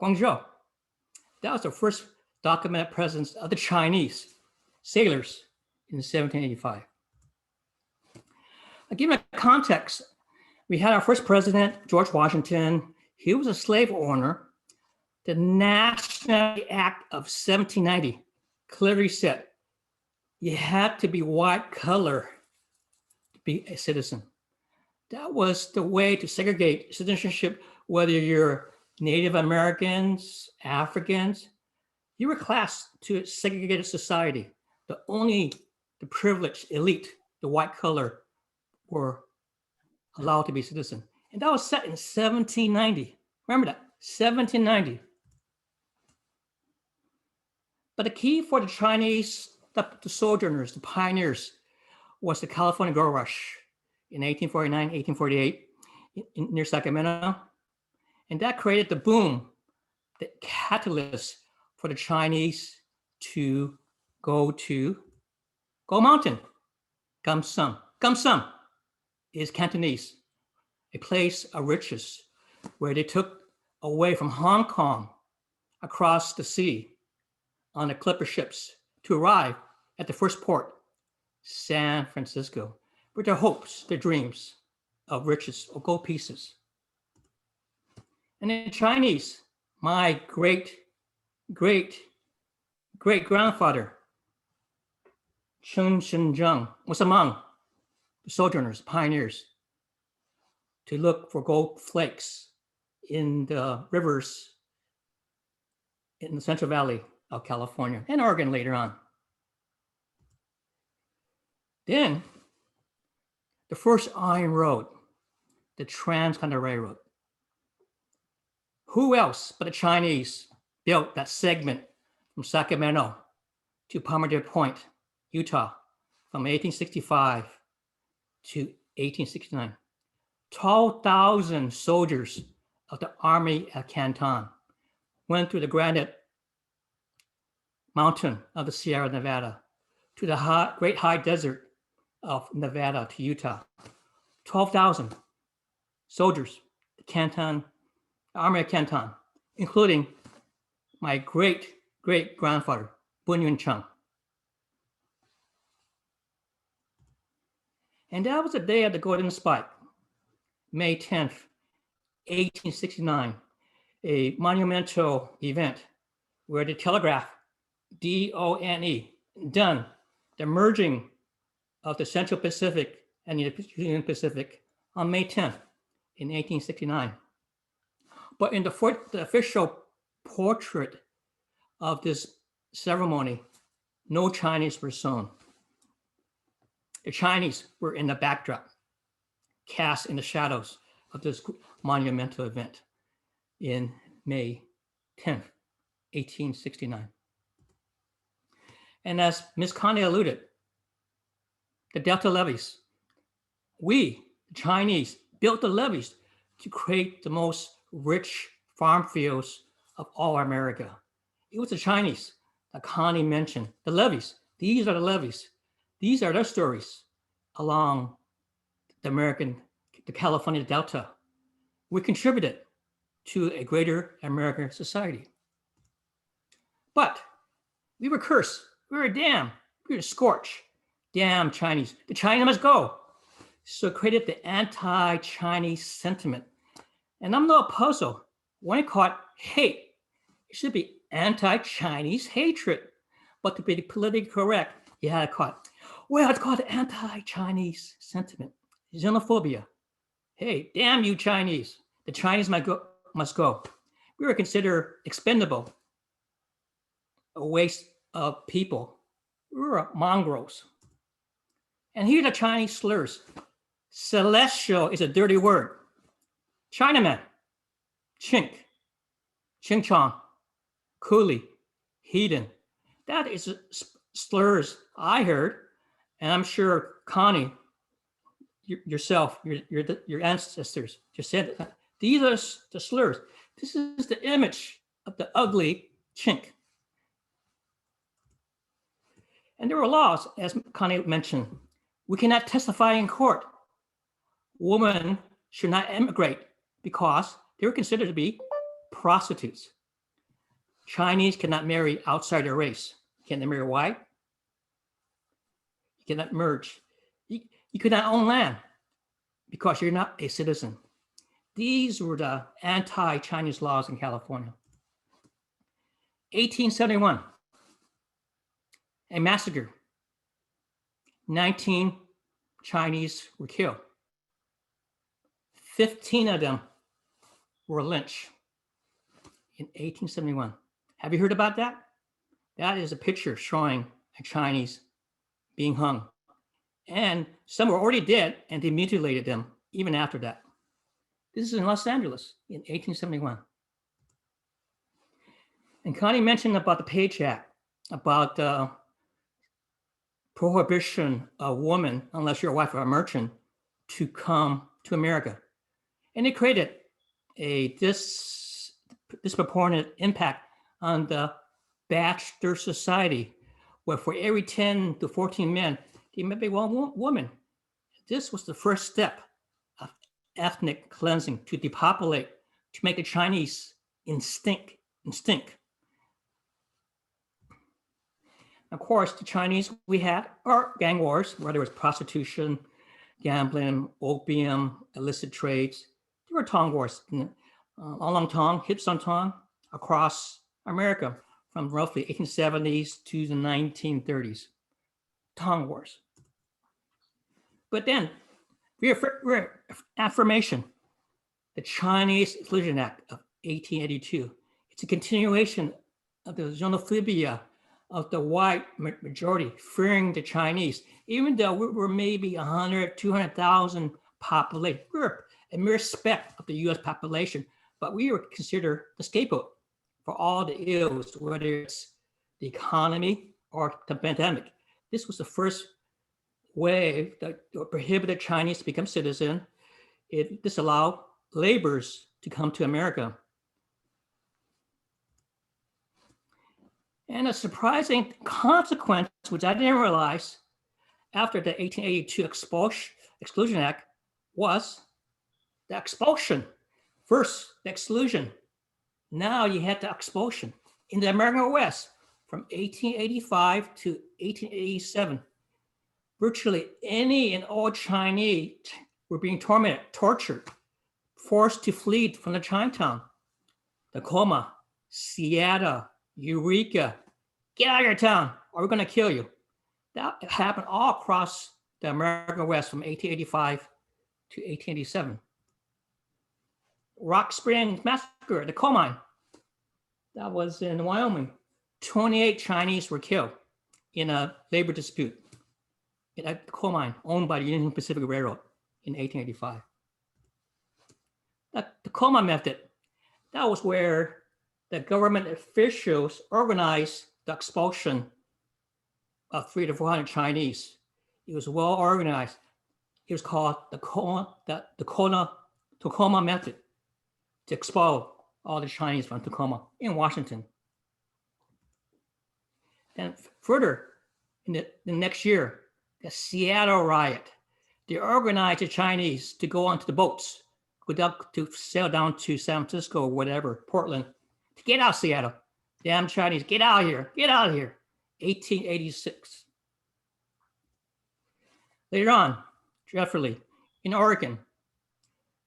Guangzhou. That was the documented presence of the Chinese sailors in 1785. I'll give you a context. We had our first president, George Washington. He was a slave owner. The National Act of 1790 clearly said you had to be white color to be a citizen. That was the way to segregate citizenship, whether you're Native Americans, Africans, you were classed to a segregated society. The privileged elite, the white color, were allowed to be citizen. And that was set in 1790. Remember that, 1790. But the key for the Chinese, the sojourners, the pioneers, was the California Gold Rush in 1849, 1848, near Sacramento. And that created the boom, the catalyst for the Chinese to go mountain, Gamsum. Gamsum is Cantonese, a place of riches where they took away from Hong Kong across the sea on the clipper ships to arrive at the first port, San Francisco, with their hopes, their dreams of riches or gold pieces. And the Chinese, my great-great-great-grandfather, Chen Shenzheng, was among the sojourners, pioneers, to look for gold flakes in the rivers in the Central Valley of California and Oregon later on. Then the first iron road, the Transcontinental Railroad. Who else but the Chinese built that segment from Sacramento to Palmdale Point, Utah, from 1865 to 1869? 12,000 soldiers of the Army at Canton went through the granite mountain of the Sierra Nevada to the great high desert of Nevada to Utah. 12,000 soldiers, Canton, Army of Canton, including my great-great-grandfather, Bunyan Chung. And that was the day of the Golden Spike, May 10th, 1869, a monumental event where the telegraph, D-O-N-E, done the merging of the Central Pacific and the Union Pacific on May 10th in 1869. But in the official portrait of this ceremony, no Chinese were shown. The Chinese were in the backdrop, cast in the shadows of this monumental event in May 10th, 1869. And as Ms. Connie alluded, the Delta levees, we, the Chinese, built the levees to create the most rich farm fields of all America. It was the Chinese that Connie mentioned, the levees. These are the levees. These are their stories along the California Delta. We contributed to a greater American society. But we were cursed. We were damned. We were scorched. Damn Chinese. The China must go. So it created the anti-Chinese sentiment. And I'm not puzzled. When I call it hate, it should be anti-Chinese hatred. But to be politically correct, you had to call it, well, it's called anti-Chinese sentiment, xenophobia. Hey, damn you Chinese. The Chinese must go. We were considered expendable, a waste of people. We were mongrels. And here are the Chinese slurs. Celestial is a dirty word. Chinaman, chink, ching chong, coolie, heathen. That is slurs I heard, and I'm sure Connie, yourself, your ancestors just said that. These are the slurs. This is the image of the ugly chink. And there were laws, as Connie mentioned. We cannot testify in court. Women should not emigrate because they were considered to be prostitutes. Chinese cannot marry outside their race. Can they marry white? You cannot merge. You cannot own land because you're not a citizen. These were the anti-Chinese laws in California. 1871, a massacre. 19 Chinese were killed. 15 of them were lynched in 1871. Have you heard about that? That is a picture showing a Chinese being hung. And some were already dead and they mutilated them even after that. This is in Los Angeles in 1871. And Connie mentioned about the Page Act, about the prohibition of women, unless you're a wife of a merchant, to come to America. And it created a disproportionate impact on the bachelor society, where for every 10 to 14 men, there may be one woman. This was the first step of ethnic cleansing to depopulate, to make the Chinese instinct. Of course, the Chinese we had are gang wars, whether it was prostitution, gambling, opium, illicit trades. There were tong wars, along Tong, hips on Tong, across America from roughly 1870s to the 1930s. Tong wars. But then, reaffirmation, the Chinese Exclusion Act of 1882. It's a continuation of the xenophobia of the white majority fearing the Chinese. Even though we were maybe 100, 200,000 population, we were a mere speck of the US population, but we were considered the scapegoat for all the ills, whether it's the economy or the pandemic. This was the first wave that prohibited Chinese to become citizen. It disallowed laborers to come to America. And a surprising consequence, which I didn't realize after the 1882 Exclusion Act, was the expulsion. First, the exclusion. Now you had the expulsion. In the American West, from 1885 to 1887, virtually any and all Chinese were being tormented, tortured, forced to flee from the Chinatown, Tacoma, Seattle, Eureka, get out of your town or we're going to kill you. That happened all across the American West from 1885 to 1887. Rock Springs Massacre, the coal mine, that was in Wyoming. 28 Chinese were killed in a labor dispute in a coal mine owned by the Union Pacific Railroad in 1885. The coal mine method, that was where the government officials organized the expulsion of 300 to 400 Chinese. It was well organized. It was called the Tacoma method to expel all the Chinese from Tacoma in Washington. And further, in the next year, the Seattle riot, they organized the Chinese to go onto the boats, to sail down to San Francisco or whatever, Portland, to get out of Seattle. Damn Chinese, get out of here, get out of here. 1886. Later on, Jeffrey, in Oregon,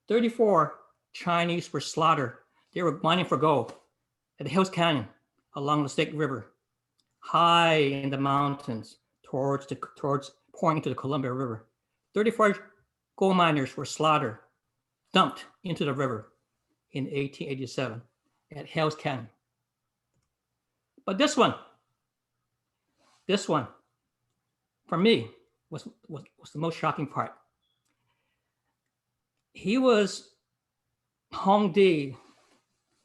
34 Chinese were slaughtered. They were mining for gold at the Hills Canyon along the Snake River, high in the mountains towards pouring into the Columbia River. 34 gold miners were slaughtered, dumped into the river in 1887 at Hills Canyon. But this one, for me, was the most shocking part. Hong Di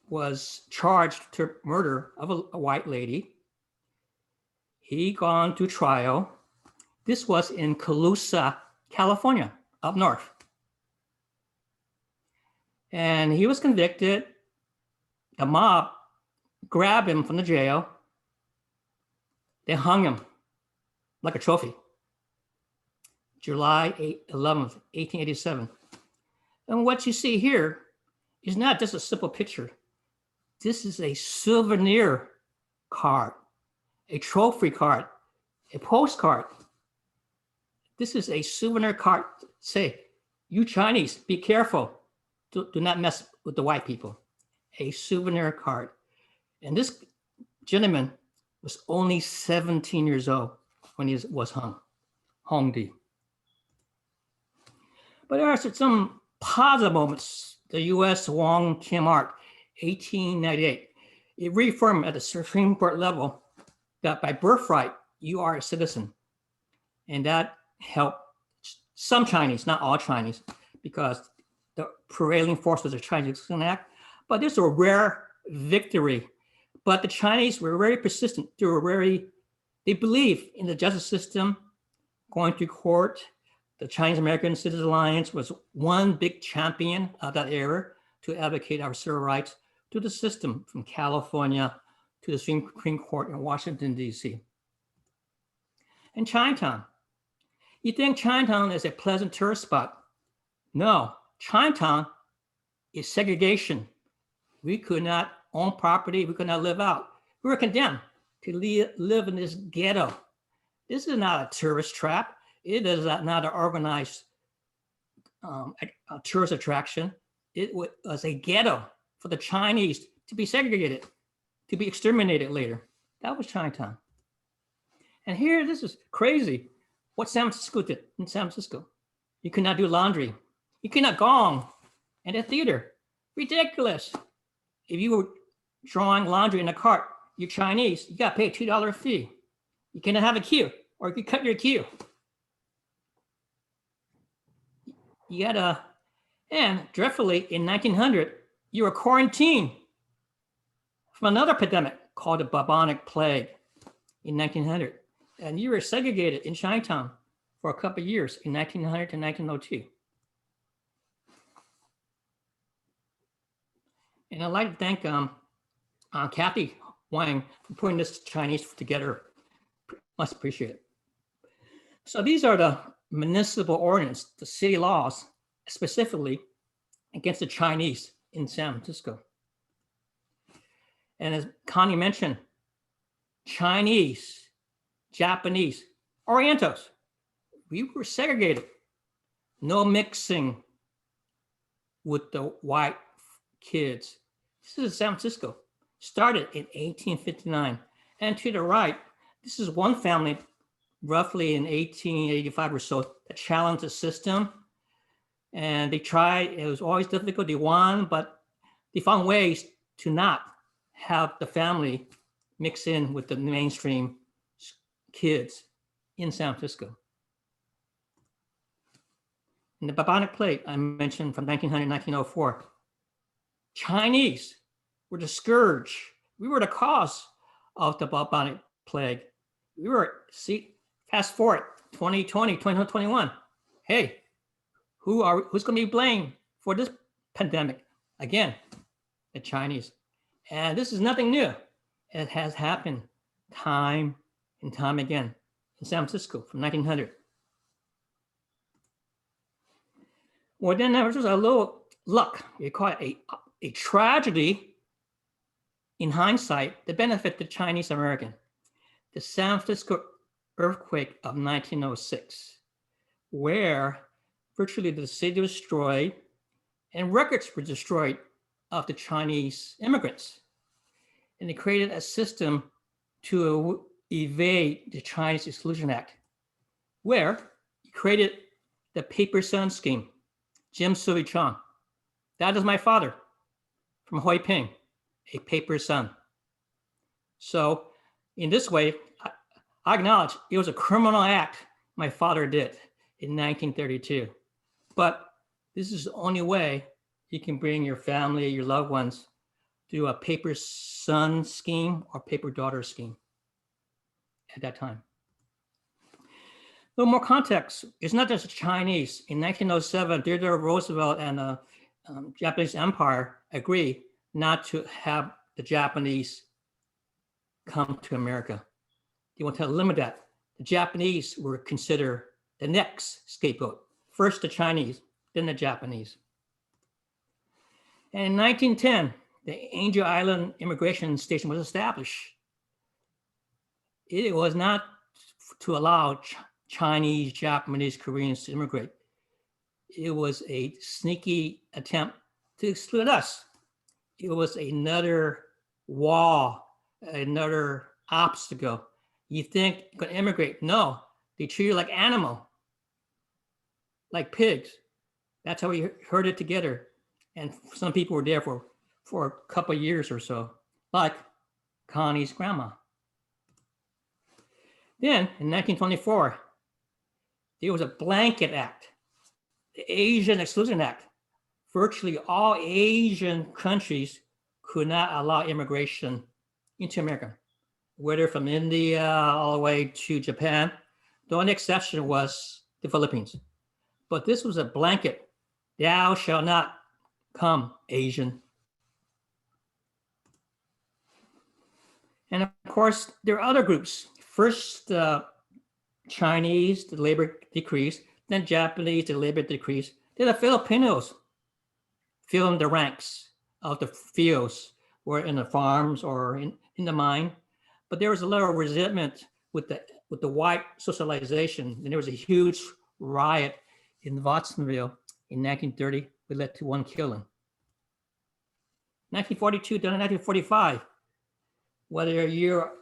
was charged to murder of a white lady. He gone to trial. This was in Colusa, California, up north. And he was convicted. The mob grabbed him from the jail. They hung him like a trophy. July 11th, 1887. And what you see here is not just a simple picture. this is a souvenir card, a trophy card, a postcard. This is a souvenir card. Say, you Chinese, be careful. Do not mess with the white people. A souvenir card. And this gentleman was only 17 years old when he was hung, Hong Di. But there are some positive moments. The U.S. Wong Kim Art, 1898. It reaffirmed at the Supreme Court level that by birthright, you are a citizen. And that helped some Chinese, not all Chinese, because the prevailing force was the Chinese Exclusion Act. But this was a rare victory. But the Chinese were very persistent. They believe in the justice system, going to court. The Chinese American Citizens Alliance was one big champion of that era to advocate our civil rights to the system from California to the Supreme Court in Washington, D.C. And Chinatown. You think Chinatown is a pleasant tourist spot? No, Chinatown is segregation. We could not own property. We could not live out. We were condemned to live in this ghetto. This is not a tourist trap. It is not an organized tourist attraction. It was a ghetto for the Chinese to be segregated, to be exterminated later. That was Chinatown. And here, this is crazy. What San Francisco did in San Francisco. You could not do laundry. You could not gong at a theater. Ridiculous. If you were drawing laundry in a cart, you're Chinese, you got to pay a $2 fee. You cannot have a queue, or you could cut your queue. You gotta, and dreadfully, in 1900, you were quarantined from another pandemic called the bubonic plague in 1900. And you were segregated in Chinatown for a couple of years in 1900 to 1902. And I'd like to thank Kathy Wang for putting this Chinese together. Must appreciate it. So these are the municipal ordinance, the city laws, specifically against the Chinese in San Francisco. And as Connie mentioned, Chinese, Japanese, Orientals, we were segregated. No mixing with the white kids. This is San Francisco, started in 1859. And to the right, this is one family roughly in 1885 or so that challenged the system. And they tried, it was always difficult, they won, but they found ways to not have the family mix in with the mainstream kids in San Francisco. And the bubonic plague I mentioned from 1900 to 1904, Chinese were the scourge. We were the cause of the bubonic plague. We were, see, fast forward, 2020, 2021. Hey, who's going to be blamed for this pandemic? Again, the Chinese. And this is nothing new. It has happened time and time again in San Francisco from 1900. Well, then there was just a little luck. You call it a tragedy in hindsight that benefited the Chinese American. The San Francisco earthquake of 1906, where virtually the city was destroyed and records were destroyed of the Chinese immigrants. And they created a system to evade the Chinese Exclusion Act, where he created the paper son scheme. Jim Sui Chong, that is my father from Hoi Ping, a paper son. So in this way, I acknowledge it was a criminal act my father did in 1932. But this is the only way you can bring your family, your loved ones, to a paper son scheme or paper daughter scheme at that time. A little more context. It's not just the Chinese. In 1907, Theodore Roosevelt and the Japanese Empire agreed not to have the Japanese come to America. They want to limit that. The Japanese were considered the next scapegoat. First the Chinese, then the Japanese. And in 1910, the Angel Island immigration station was established. It was not to allow Chinese, Japanese, Koreans to immigrate. It was a sneaky attempt to exclude us. It was another wall, another obstacle. You think you're going to immigrate? No, they treat you like animal, like pigs. That's how we herd it together. And some people were there for a couple of years or so, like Connie's grandma. Then in 1924, there was a blanket act, the Asian Exclusion Act. Virtually all Asian countries could not allow immigration into America, whether from India all the way to Japan. The only exception was the Philippines. But this was a blanket. Thou shalt not come, Asian. And of course, there are other groups. First, Chinese, the labor decrease, then Japanese, the labor decrease. Then the Filipinos fill in the ranks of the fields or in the farms or in the mine. But there was a lot of resentment with the white socialization. And there was a huge riot in Watsonville in 1930, which led to one killing. 1942 to 1945, whether you're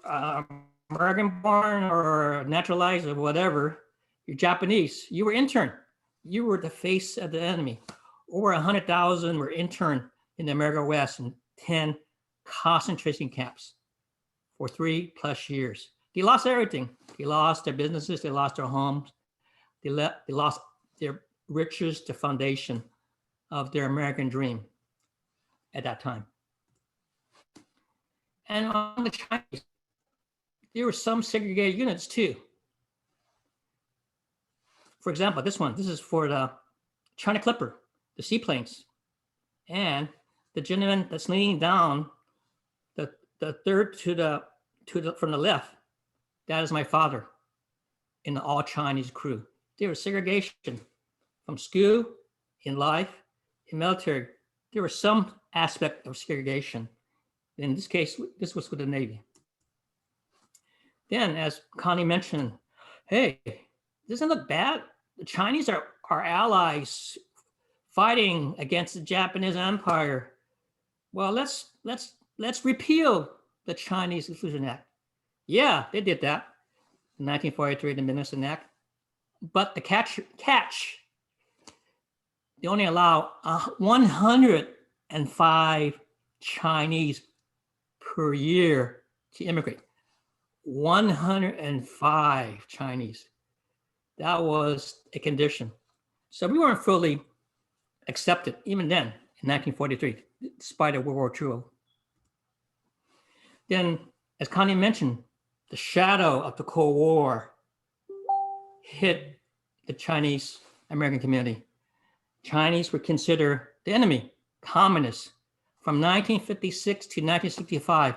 American born or naturalized or whatever, you're Japanese, you were interned. You were the face of the enemy. Over 100,000 were interned in the American West in 10 concentration camps for 3+ years. They lost everything. They lost their businesses, they lost their homes, they lost their riches, the foundation of their American dream at that time. And on the Chinese, there were some segregated units too. For example, this is for the China Clipper, the seaplanes. And the gentleman that's leaning down, the third from the left, that is my father in the all Chinese crew. There was segregation from school, in life, in military. There was some aspect of segregation. In this case, this was with the Navy. Then, as Connie mentioned, hey, doesn't it look bad? The Chinese are our allies fighting against the Japanese Empire. Well, let's repeal the Chinese Exclusion Act. Yeah, they did that in 1943, the Magnuson Act. But the catch, they only allow 105 Chinese per year to immigrate. 105 Chinese. That was a condition. So we weren't fully accepted even then in 1943, despite of World War II. Then, as Connie mentioned, the shadow of the Cold War hit the Chinese American community. Chinese were considered the enemy, communists. From 1956 to 1965,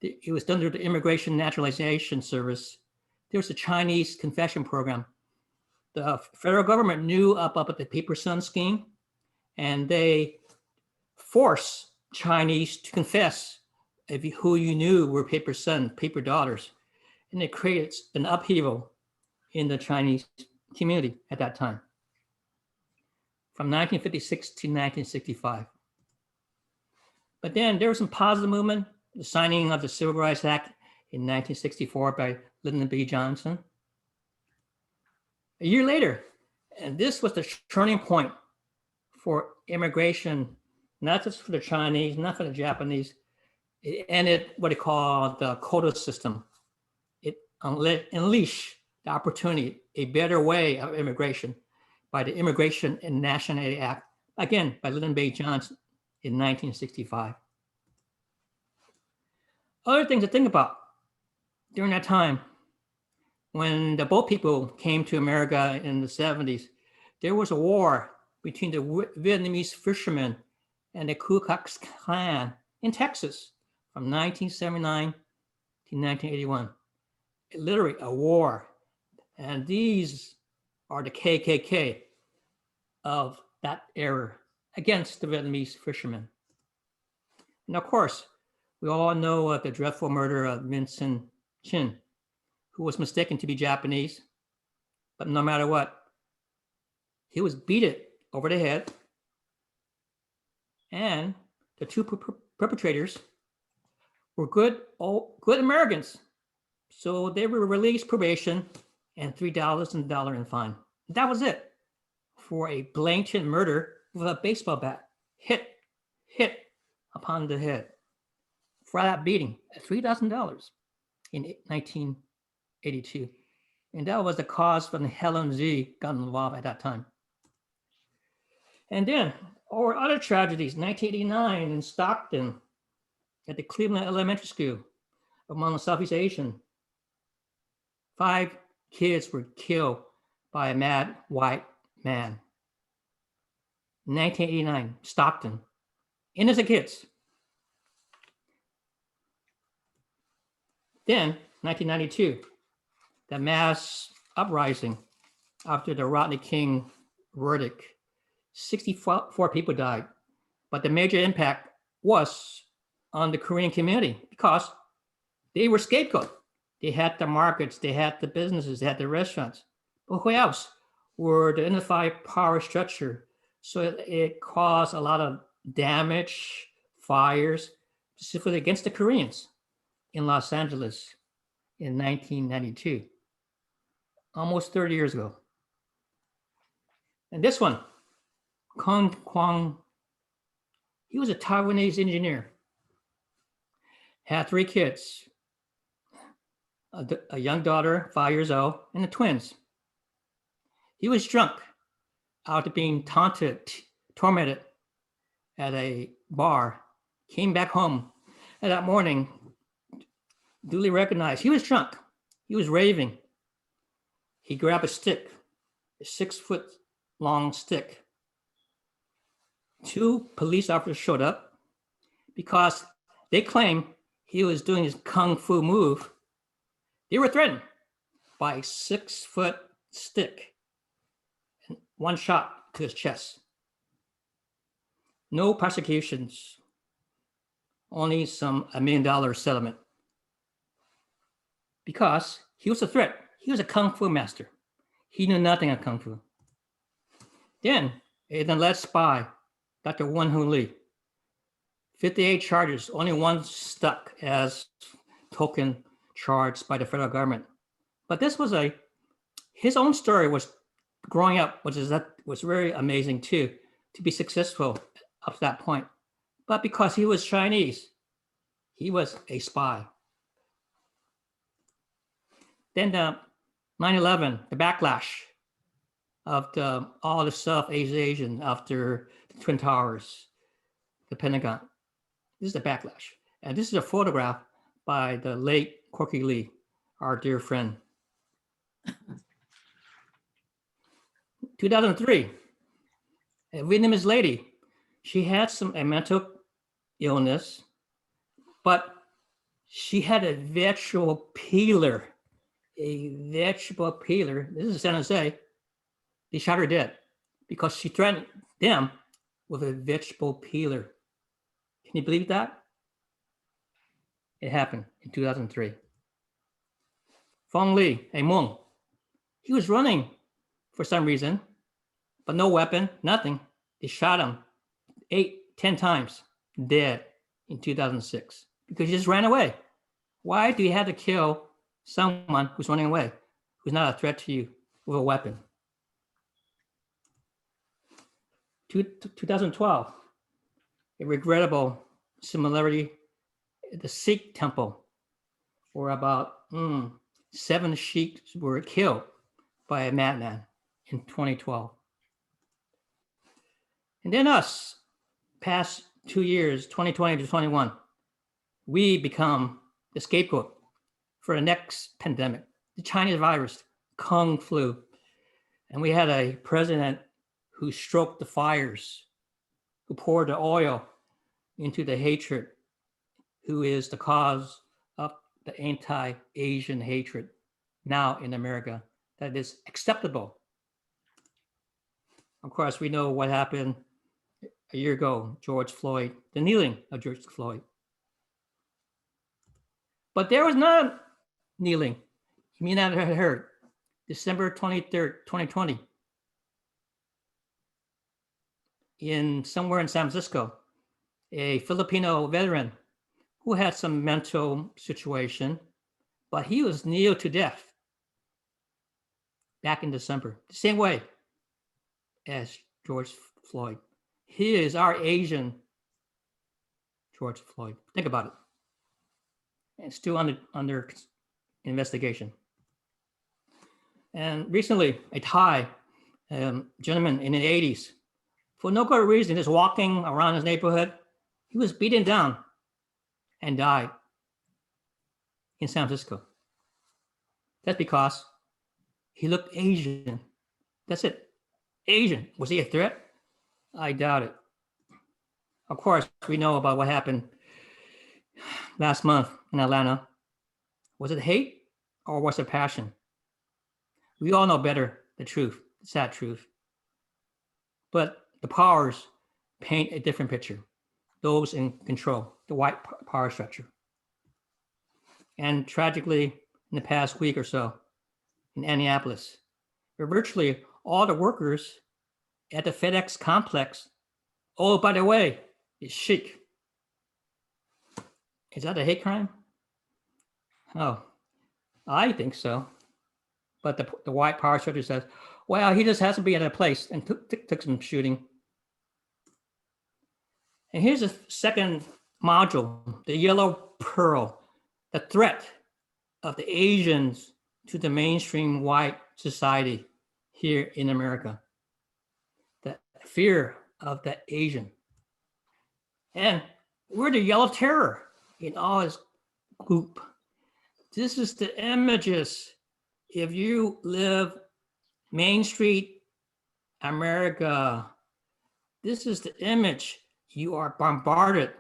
it was under the Immigration Naturalization Service. There was a Chinese confession program. The federal government knew about the Paper Son scheme, and they forced Chinese to confess who you knew were paper son, paper daughters. And it created an upheaval in the Chinese community at that time, from 1956 to 1965. But then there was some positive movement, the signing of the Civil Rights Act in 1964 by Lyndon B. Johnson. A year later, and this was the turning point for immigration, not just for the Chinese, not for the Japanese. It ended what they call the quota system. It unleashed the opportunity, a better way of immigration by the Immigration and Nationality Act, again, by Lyndon B. Johnson in 1965. Other things to think about during that time, when the boat people came to America in the 70s, there was a war between the Vietnamese fishermen and the Ku Klux Klan in Texas from 1979 to 1981. Literally a war. And these are the KKK of that era against the Vietnamese fishermen. And of course, we all know of the dreadful murder of Vincent Chin, who was mistaken to be Japanese. But no matter what, he was beaten over the head. And the two perpetrators were good Americans. So they were released probation and $3,000 in fine. That was it for a blatant murder with a baseball bat. Hit upon the head for that beating at $3,000 in 1982. And that was the cause when Helen Z got involved at that time. And then, or other tragedies, 1989 in Stockton at the Cleveland Elementary School among Southeast Asian. 5 kids were killed by a mad white man. 1989, Stockton. Innocent kids. Then, 1992, the mass uprising after the Rodney King verdict. 64 people died. But the major impact was on the Korean community because they were scapegoat. They had the markets, they had the businesses, they had the restaurants. But who else were the unified power structure? So it caused a lot of damage, fires, specifically against the Koreans in Los Angeles in 1992, almost 30 years ago. And this one, Kong Kwang, he was a Taiwanese engineer, had 3 kids, a young daughter, 5 years old, and the twins. He was drunk after being tormented at a bar, came back home, and that morning, duly recognized he was drunk. He was raving. He grabbed a stick, a 6-foot-long stick. 2 police officers showed up because they claimed he was doing his kung fu move. They were threatened by a 6-foot stick and 1 shot to his chest. No prosecutions, only $1 million settlement. Because he was a threat. He was a kung fu master. He knew nothing of kung fu. Then, an alleged spy, Dr. Won-Hoon Lee, 58 charges, only 1 stuck as token charged by the federal government. But this was his own story was growing up, was very amazing too, to be successful up to that point. But because he was Chinese, he was a spy. Then the 9/11, the backlash of all the South Asian after the Twin Towers, the Pentagon. This is the backlash. And this is a photograph by the late Corky Lee, our dear friend. 2003, a Vietnamese lady, she had a mental illness, but she had a vegetable peeler. This is San Jose. They shot her dead because she threatened them with a vegetable peeler. Can you believe that? It happened in 2003. Fong Lee, a Hmong, he was running for some reason, but no weapon, nothing. They shot him 8-10 times, dead in 2006 because he just ran away. Why do you have to kill someone who's running away, who's not a threat to you with a weapon? 2012, a regrettable similarity at the Sikh temple, where about 7 Sikhs were killed by a madman in 2012. And then us, past 2 years, 2020 to 21, we become the scapegoat for the next pandemic, the Chinese virus, Kung flu. And we had a president who stroked the fires, who poured the oil into the hatred, who is the cause of the anti-Asian hatred now in America that is acceptable. Of course, we know what happened a year ago, George Floyd, the kneeling of George Floyd. But there was not kneeling. You may not have heard. December 23rd, 2020, somewhere in San Francisco, a Filipino veteran who had some mental situation, but he was kneeled to death back in December, the same way as George Floyd. He is our Asian George Floyd. Think about it. It's still under investigation. And recently, a Thai gentleman in the 80s, for no good reason, just walking around his neighborhood, he was beaten down and died in San Francisco. That's because he looked Asian. That's it. Asian. Was he a threat? I doubt it. Of course, we know about what happened last month in Atlanta. Was it hate or was it passion? We all know better the truth, the sad truth. But the powers paint a different picture. Those in control, the white power structure. And tragically, in the past week or so, in Annapolis, where virtually all the workers at the FedEx complex, oh, by the way, is Sikh. Is that a hate crime? Oh, I think so. But the white power structure says, well, he just has to be at a place, and took some shooting. And here's the second module, the yellow pearl, the threat of the Asians to the mainstream white society here in America. The fear of the Asian. And we're the yellow terror in all its goop. This is the images. If you live Main Street, America, this is the image. You are bombarded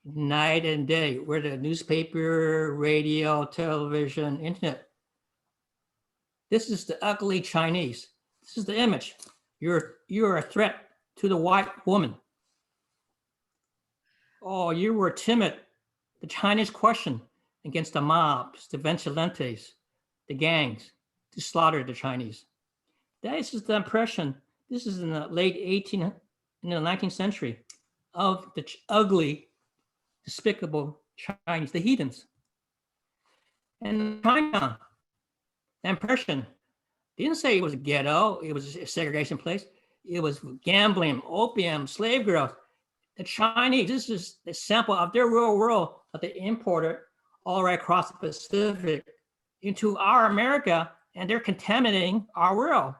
night and day with the newspaper, radio, television, internet. This is the ugly Chinese. This is the image. You're a threat to the white woman. Oh, you were timid. The Chinese question against the mobs, the vigilantes, the gangs to slaughter the Chinese. That is the impression. This is in the late 19th century of the ugly, despicable Chinese, the heathens. And China, the impression didn't say it was a ghetto, it was a segregation place. It was gambling, opium, slave girls. The Chinese, this is a sample of their real world that they imported all right across the Pacific into our America, and they're contaminating our world.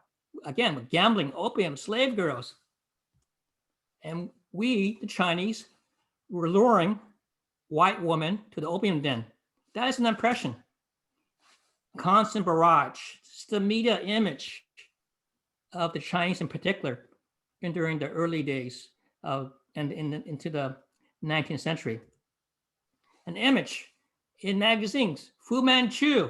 Again, with gambling, opium, slave girls. And we, the Chinese, were luring white women to the opium den. That is an impression. Constant barrage. It's the media image of the Chinese in particular during the early days of and into the 19th century. An image in magazines, Fu Manchu.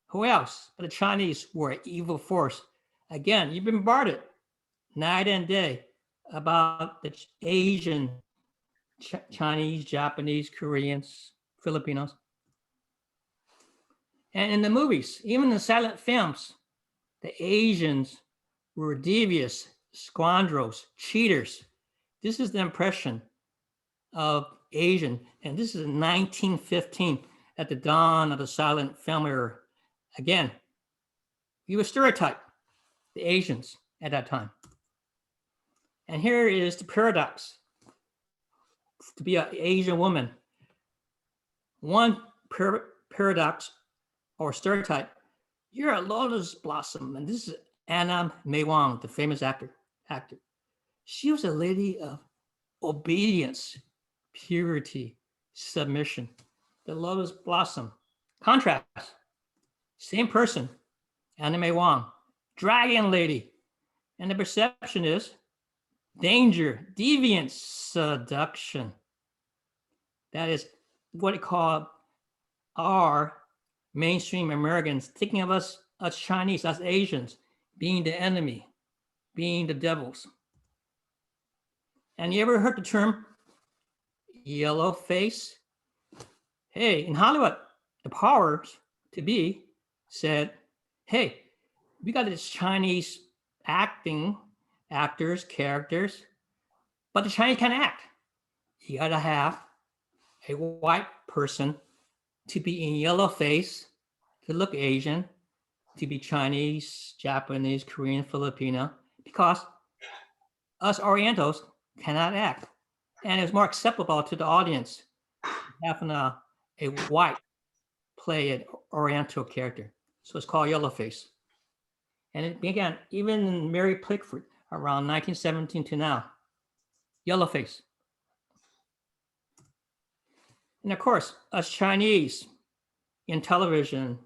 Who else? But the Chinese were an evil force. Again, you've been bombarded night and day about the Asian, Chinese, Japanese, Koreans, Filipinos. And in the movies, even the silent films, the Asians were devious, scoundrels, cheaters. This is the impression of Asian. And this is in 1915 at the dawn of the silent film era. Again, you were stereotyped, the Asians at that time. And here is the paradox to be an Asian woman. One paradox or stereotype, you're a lotus blossom. And this is Anna May Wong, the famous actor. She was a lady of obedience, purity, submission. The lotus blossom. Contrast. Same person, Anna May Wong, dragon lady. And the perception is danger, deviance, seduction. That is what they call our mainstream Americans thinking of us as Chinese, as Asians, being the enemy, being the devils. And you ever heard the term yellow face? Hey, in Hollywood, the powers to be said, hey, we got this Chinese actors, characters, but the Chinese can't act. You gotta have a white person to be in yellow face, to look Asian, to be Chinese, Japanese, Korean, Filipino, because us Orientals cannot act. And it's more acceptable to the audience having a white play an Oriental character. So it's called yellowface. And it began even in Mary Pickford around 1917 to now. Yellowface. And of course, us Chinese in television,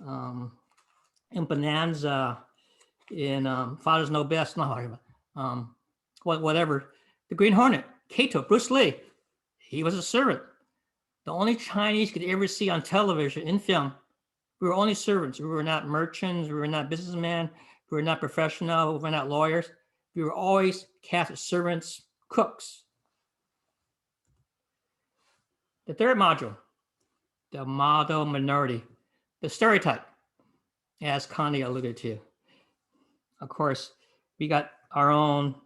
in Bonanza, in Fathers Know Best, whatever. The Green Hornet, Kato, Bruce Lee, he was a servant. The only Chinese could ever see on television, in film, we were only servants. We were not merchants. We were not businessmen. We were not professional. We were not lawyers. We were always cast as servants, cooks. The third module, the model minority, the stereotype, as Connie alluded to. Of course, we got our own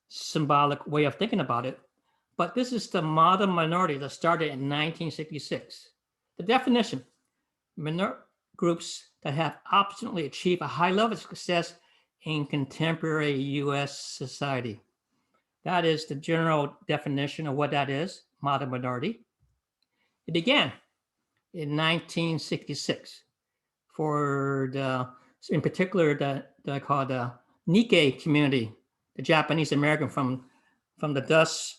symbolic way of thinking about it, but this is the model minority that started in 1966. The definition, groups that have obstinately achieved a high level of success in contemporary US society. That is the general definition of what that is, model minority. It began in 1966 for in particular, the called the Nikkei community, the Japanese American from the dust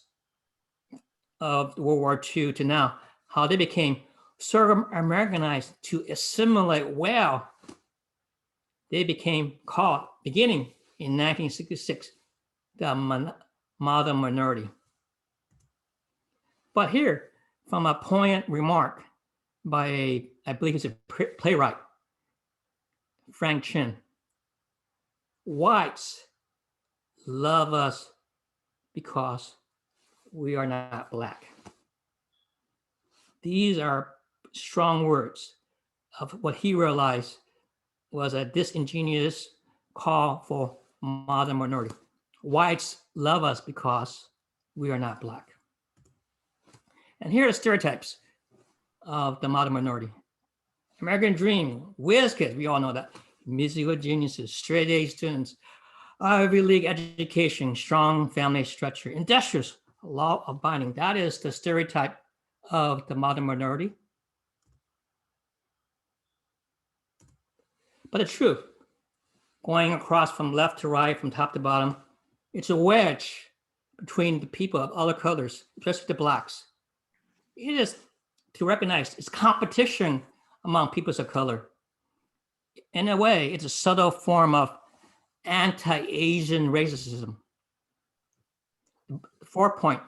of World War II to now, how they became sort of Americanized to assimilate well. They became called, beginning in 1966, the model minority. But here, from a poignant remark by I believe he's a playwright, Frank Chin, whites love us because we are not Black. These are strong words of what he realized was a disingenuous call for model minority. Whites love us because we are not Black. And here are the stereotypes of the model minority. American dream, whiz kids, we all know that. Musical geniuses, straight A students, Ivy League education, strong family structure, industrious, law abiding. That is the stereotype of the model minority. But the truth, going across from left to right, from top to bottom, it's a wedge between the people of other colors, especially the Blacks. It is to recognize it's competition among peoples of color. In a way, it's a subtle form of anti-Asian racism. The fourth point,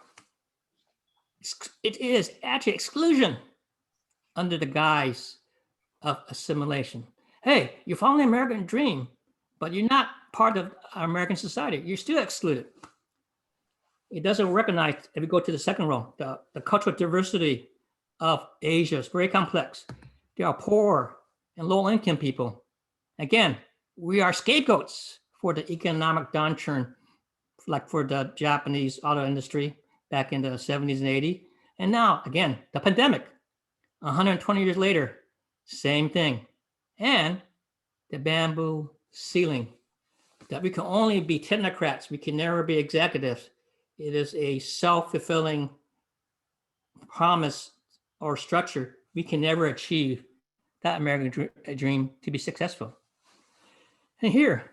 it is actually exclusion under the guise of assimilation. Hey, you're following the American dream, but you're not part of American society. You're still excluded. It doesn't recognize, if we go to the second row, the cultural diversity of Asia is very complex. There are poor and low-income people. Again, we are scapegoats for the economic downturn, like for the Japanese auto industry back in the 70s and 80s. And now, again, the pandemic, 120 years later, same thing. And the bamboo ceiling, that we can only be technocrats, we can never be executives. It is a self-fulfilling promise or structure. We can never achieve that American dream to be successful. And here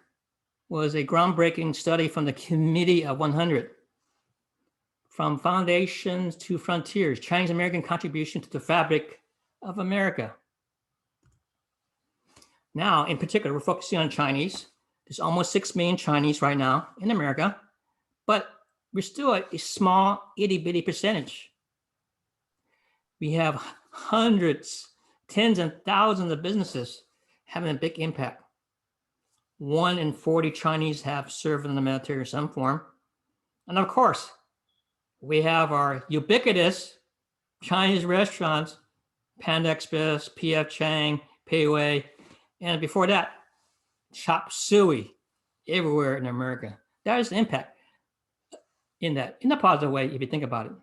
was a groundbreaking study from the Committee of 100. From foundations to frontiers, Chinese American contribution to the fabric of America. Now, in particular, we're focusing on Chinese. There's almost 6 million Chinese right now in America, but we're still at a small itty-bitty percentage. We have hundreds, tens and thousands of businesses having a big impact. 1 in 40 Chinese have served in the military in some form. And of course, we have our ubiquitous Chinese restaurants, Panda Express, P.F. Chang, Pei Wei, and before that, chop suey everywhere in America. That is the impact in a positive way if you think about it.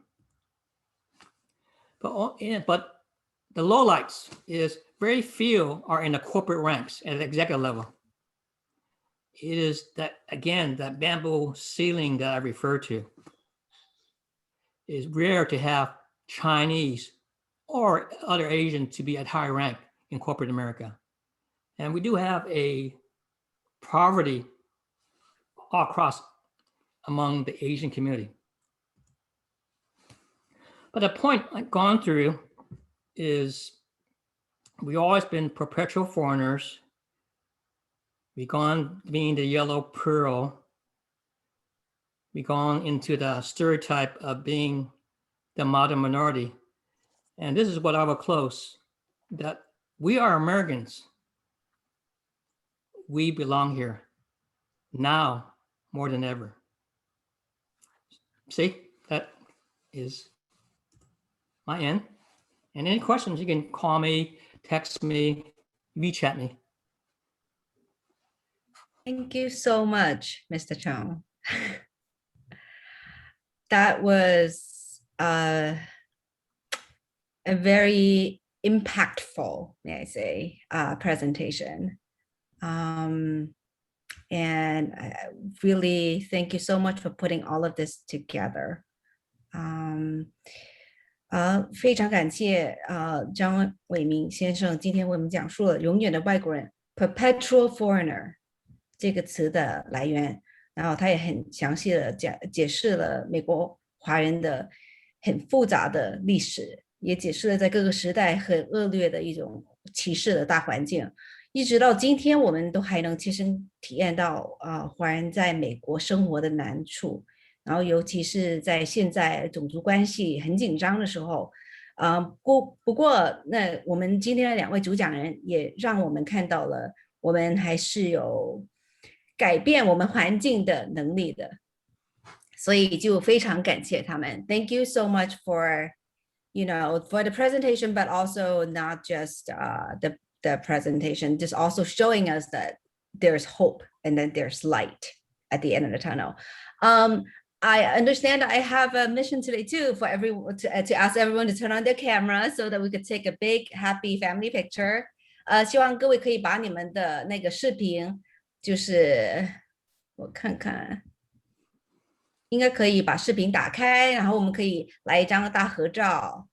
But the lowlights is very few are in the corporate ranks at the executive level. It is that, again, that bamboo ceiling that I refer to. It's rare to have Chinese or other Asians to be at high rank in corporate America. And we do have a poverty all across among the Asian community. But the point I've gone through is we've always been perpetual foreigners. We've gone being the yellow pearl. We've gone into the stereotype of being the modern minority. And this is what I will close, that we are Americans. We belong here now more than ever. See, that is my end. And any questions, you can call me, text me, WeChat me. Thank you so much, Mr. Chong. That was a very impactful, may I say, presentation. And I really thank you so much for putting all of this together. 非常感谢张伟明先生今天为我们讲述了永远的外国人 perpetual foreigner 这个词的来源，然后他也很详细的解释了美国华人的很复杂的历史，也解释了在各个时代很恶劣的一种歧视的大环境，一直到今天我们都还能切身体验到华人在美国生活的难处。然后尤其是在现在种族关系很紧张的时候，不过那我们今天的两位主讲人也让我们看到了，我们还是有改变我们环境的能力的，所以就非常感谢他们。Thank you so much for, for the presentation, but also not just the presentation, just also showing us that there's hope and that there's light at the end of the tunnel. I understand I have a mission today too for everyone to ask everyone to turn on their camera so that we could take a big happy family picture. 希望各位可以把你们的那个视频，就是我看看，应该可以把视频打开，然后我们可以来一张大合照。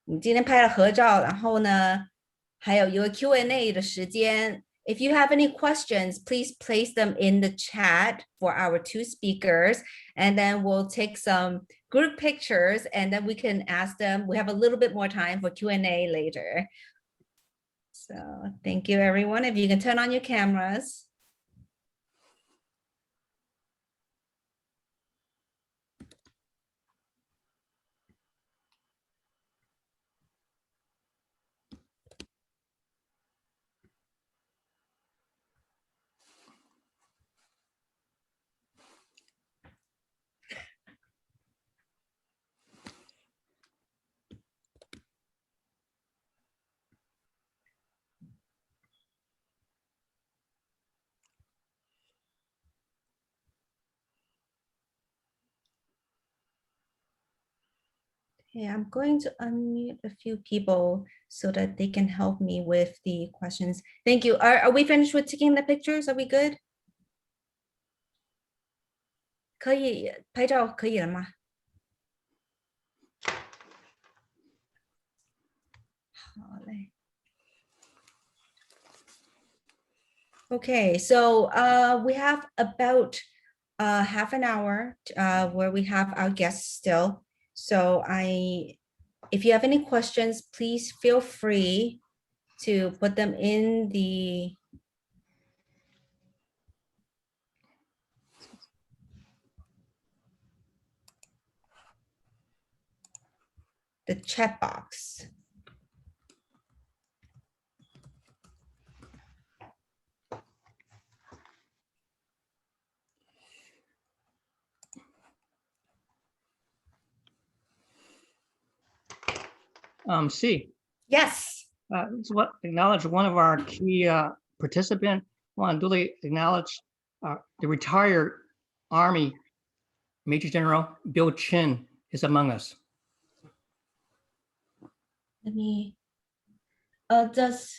我们今天拍了合照，然后呢，还有一个 Q&A 的时间。If you have any questions, please place them in the chat for our two speakers, and then we'll take some group pictures, and then we can ask them. We have a little bit more time for Q&A later. So thank you, everyone. If you can turn on your cameras. Okay, I'm going to unmute a few people so that they can help me with the questions. Thank you. Are we finished with taking the pictures? Are we good? 可以拍照可以了吗？好嘞。Okay, so we have about half an hour where we have our guests still. So if you have any questions, please feel free to put them in the chat box. C. Yes. So acknowledge one of our key participants. Want to duly acknowledge the retired Army Major General Bill Chin is among us. Let me. Does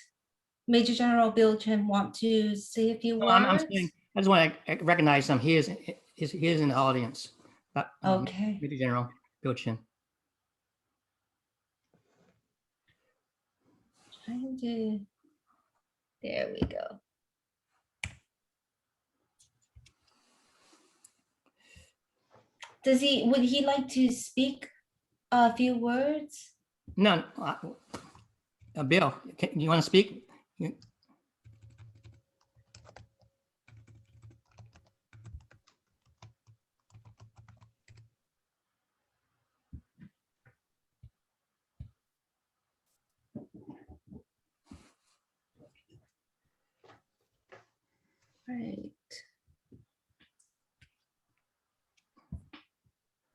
Major General Bill Chen want to say a few No, words? I'm saying I just want to recognize him. He is in the audience. Okay. Major General Bill Chin. Trying to. There we go. Would he like to speak a few words? No, Bill, you want to speak? Right.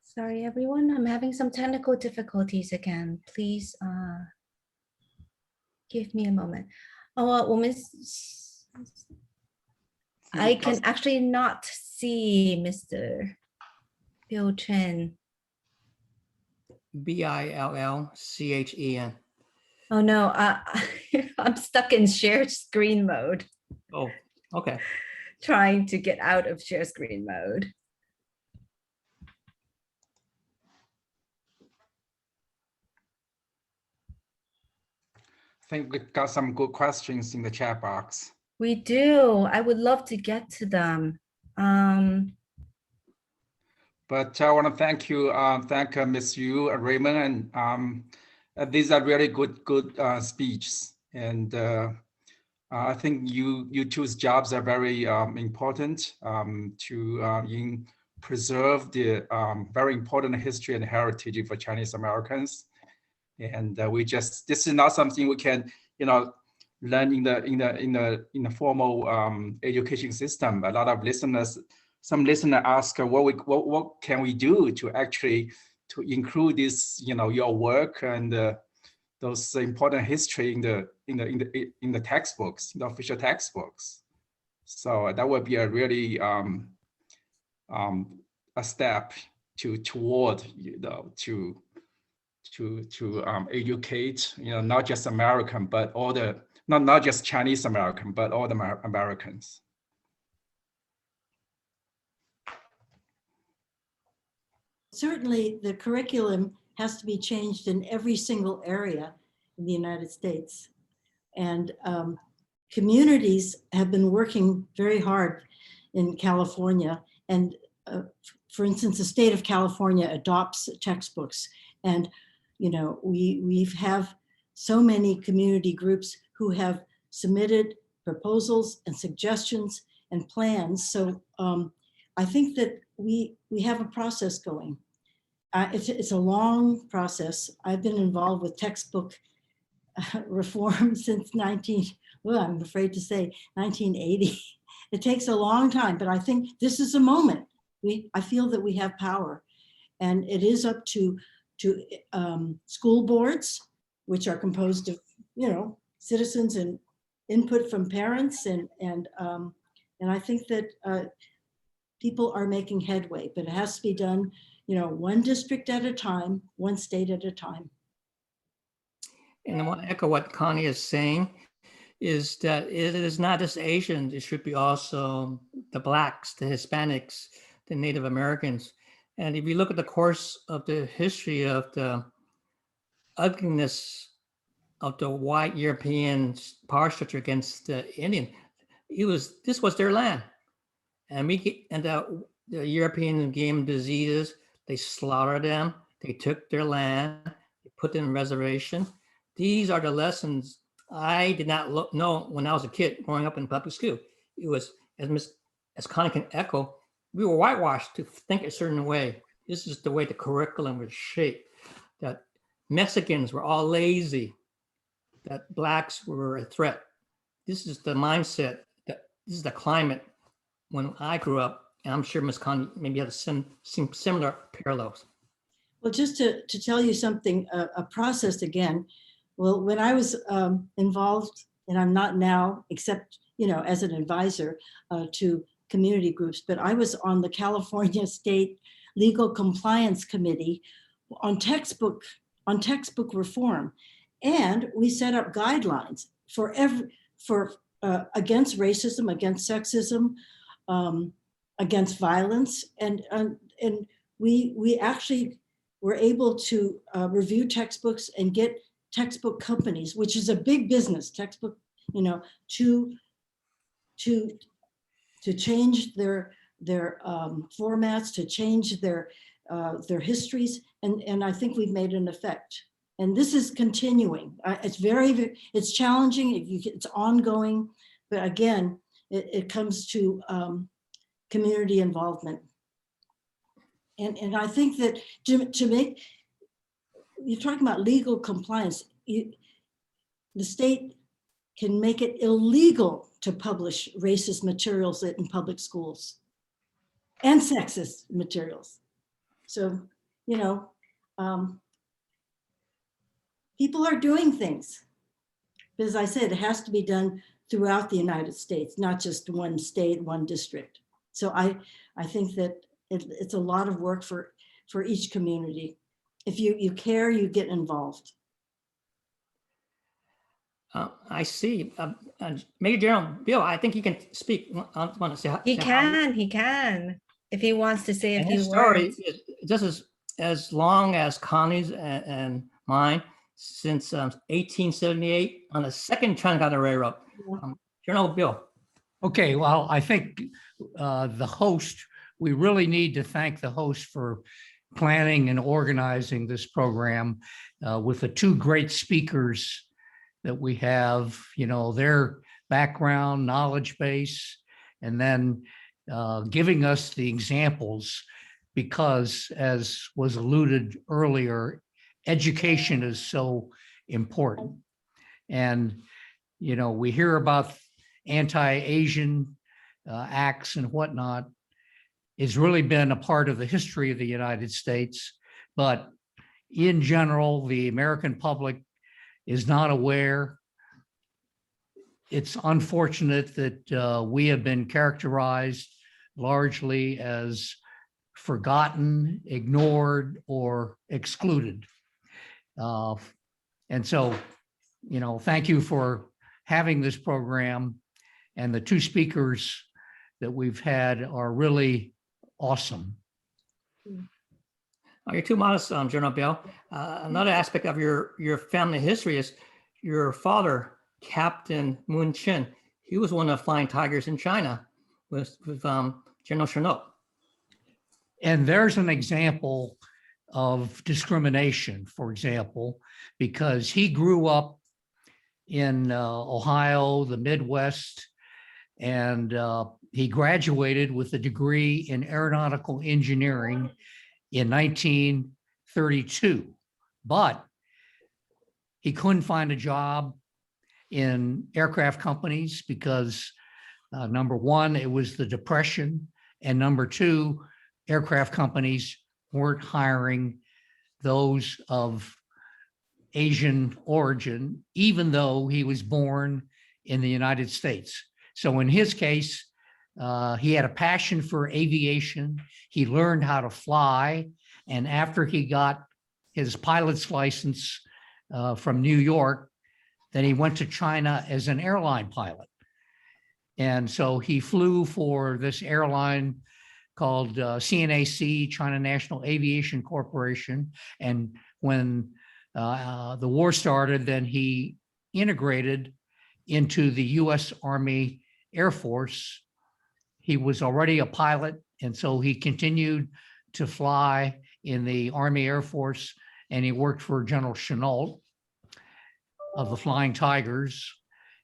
Sorry, everyone. I'm having some technical difficulties again. Please give me a moment. I can actually not see Mr. Bill Chen. Billchen. Oh no, I'm stuck in share screen mode, Oh, okay. trying to get out of share screen mode. I think we've got some good questions in the chat box. We do. I would love to get to them. But I want to thank you, thank Ms. Yu, Raymond, and these are really good speeches. And I think you two's jobs are very important to preserve the very important history and heritage for Chinese Americans. And this is not something we can, learn in the formal education system. A lot of some listeners ask, what can we do to actually to include this, your work and those important history in the textbooks, the official textbooks. So that would be a really a step toward to educate, not just American, but all the not just Chinese American, but all the Americans. Certainly, the curriculum has to be changed in every single area in the United States. And communities have been working very hard in California. And for instance, the state of California adopts textbooks. And, we have so many community groups who have submitted proposals and suggestions and plans. So I think that we have a process going. It's a long process. I've been involved with textbook reform since I'm afraid to say 1980. It takes a long time, but I think this is a moment. I feel that we have power, and it is up to school boards, which are composed of citizens and input from parents, and I think that people are making headway, but it has to be done, one district at a time, one state at a time. And I want to echo what Connie is saying, is that it is not just Asians, it should be also the Blacks, the Hispanics, the Native Americans. And if you look at the course of the history of the ugliness of the white European power structure against the Indian, this was their land. And the Europeans gave them diseases, they slaughtered them, they took their land, they put them in reservation. These are the lessons I did not know when I was a kid growing up in public school. It was, as Connie can echo, we were whitewashed to think a certain way. This is the way the curriculum was shaped, that Mexicans were all lazy, that Blacks were a threat. This is the mindset, this is the climate when I grew up, and I'm sure Ms. Connie maybe had some similar parallels. Well, just to tell you something, a process again. Well, when I was involved, and I'm not now, except, as an advisor to community groups, but I was on the California State Legal Compliance Committee on textbook reform. And we set up guidelines for against racism, against sexism, against violence. And we actually were able to review textbooks and get textbook companies, which is a big business, textbook, to change their formats, to change their histories, and I think we've made an effect. And this is continuing. It's challenging. It's ongoing, but again, it comes to community involvement. And I think that to make, you're talking about legal compliance, the state can make it illegal to publish racist materials in public schools and sexist materials. So, people are doing things. But as I said, it has to be done throughout the United States, not just one state, one district. So I think that it's a lot of work for each community. If you care, you get involved. I see. Major General Bill, I think he can speak. Want to say He can. If he wants to say a and few his story words. is just as long as Connie's and mine, since 1878 on the second Transcontinental Railroad. General Bill. Okay, well, I think the host, we really need to thank the host for planning and organizing this program with the two great speakers that we have, their background, knowledge base, and then giving us the examples, because as was alluded earlier, education is so important. And, we hear about anti-Asian acts and whatnot. It's really been a part of the history of the United States, but in general, the American public is not aware. It's unfortunate that we have been characterized largely as forgotten, ignored, or excluded. And so, thank you for having this program, and the two speakers that we've had are really awesome. You're too modest, General Bill. Another aspect of your family history is your father, Captain Moon Chin. He was one of the Flying Tigers in China with General Chennault. And there's an example of discrimination, for example, because he grew up in Ohio, the Midwest, and he graduated with a degree in aeronautical engineering in 1932, but he couldn't find a job in aircraft companies because number one, it was the Depression, and number two, aircraft companies weren't hiring those of Asian origin, even though he was born in the United States. So in his case, he had a passion for aviation. He learned how to fly. And after he got his pilot's license from New York, then he went to China as an airline pilot. And so he flew for this airline called CNAC, China National Aviation Corporation. And when the war started, then he integrated into the US Army Air Force. He was already a pilot, and so he continued to fly in the Army Air Force, and he worked for General Chennault of the Flying Tigers.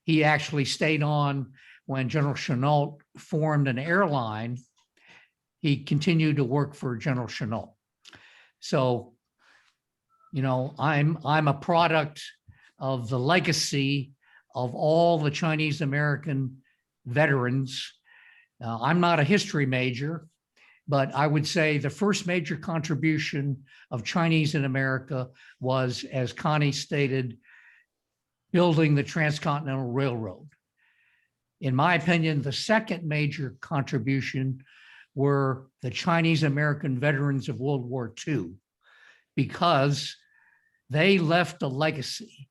He actually stayed on when General Chennault formed an airline. He continued to work for General Chennault. So, I'm a product of the legacy of all the Chinese American veterans. I'm not a history major, But I would say the first major contribution of Chinese in America was, as Connie stated, building the Transcontinental Railroad. In my opinion, the second major contribution were the Chinese American veterans of World War II, because they left a legacy.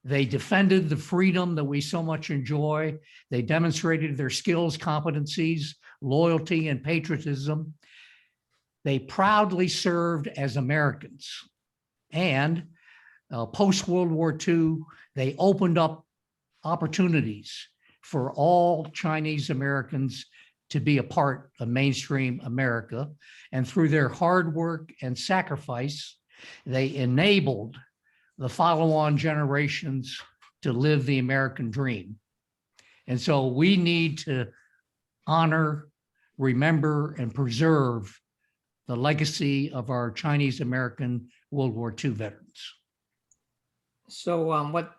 They defended the freedom that we so much enjoy. They demonstrated their skills, competencies, loyalty, and patriotism. They proudly served as Americans. And post-World War II, they opened up opportunities for all Chinese Americans to be a part of mainstream America. And through their hard work and sacrifice, they enabled the follow-on generations to live the American dream. And so we need to honor, remember, and preserve the legacy of our Chinese American World War II veterans. So what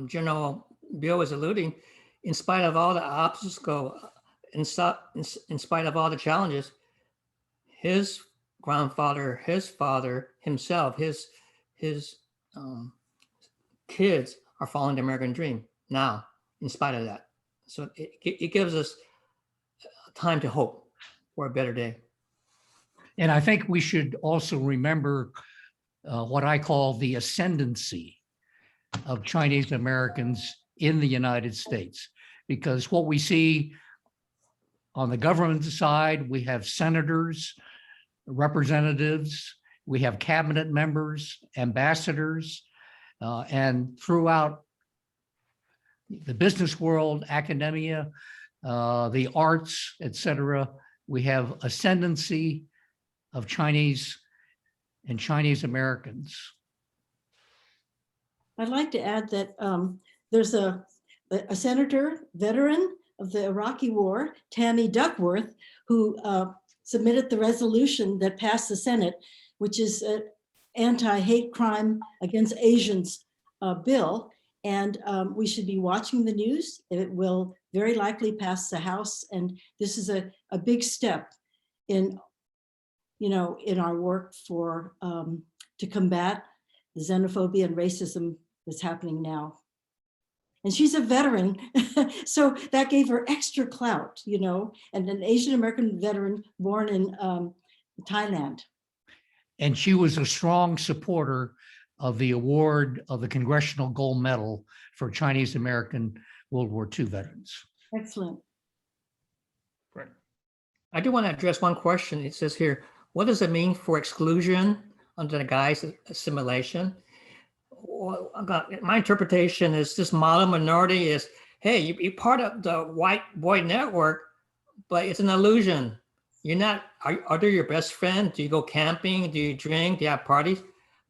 General Bill is alluding, in spite of all the obstacles, in spite of all the challenges, his grandfather, his father, himself, his kids are following the American dream now, in spite of that. So it gives us time to hope for a better day. And I think we should also remember what I call the ascendancy of Chinese Americans in the United States, because what we see on the government side, we have senators, representatives, we have cabinet members, ambassadors, and throughout the business world, academia, the arts, et cetera, we have ascendancy of Chinese and Chinese Americans. I'd like to add that there's a senator, veteran of the Iraqi War, Tammy Duckworth, who submitted the resolution that passed the Senate, which is an anti-hate crime against Asians bill. And we should be watching the news. It will very likely pass the House. And this is a big step in, in our work for to combat the xenophobia and racism that's happening now. And she's a veteran, so that gave her extra clout, and an Asian American veteran born in Thailand. And she was a strong supporter of the award of the Congressional Gold Medal for Chinese American World War II veterans. Excellent. Great. I do want to address one question. It says here, what does it mean for exclusion under the guise of assimilation? Well, my interpretation is this model minority is, hey, you're part of the white boy network, but it's an illusion. You're not, are they your best friend? Do you go camping? Do you drink? Do you have parties?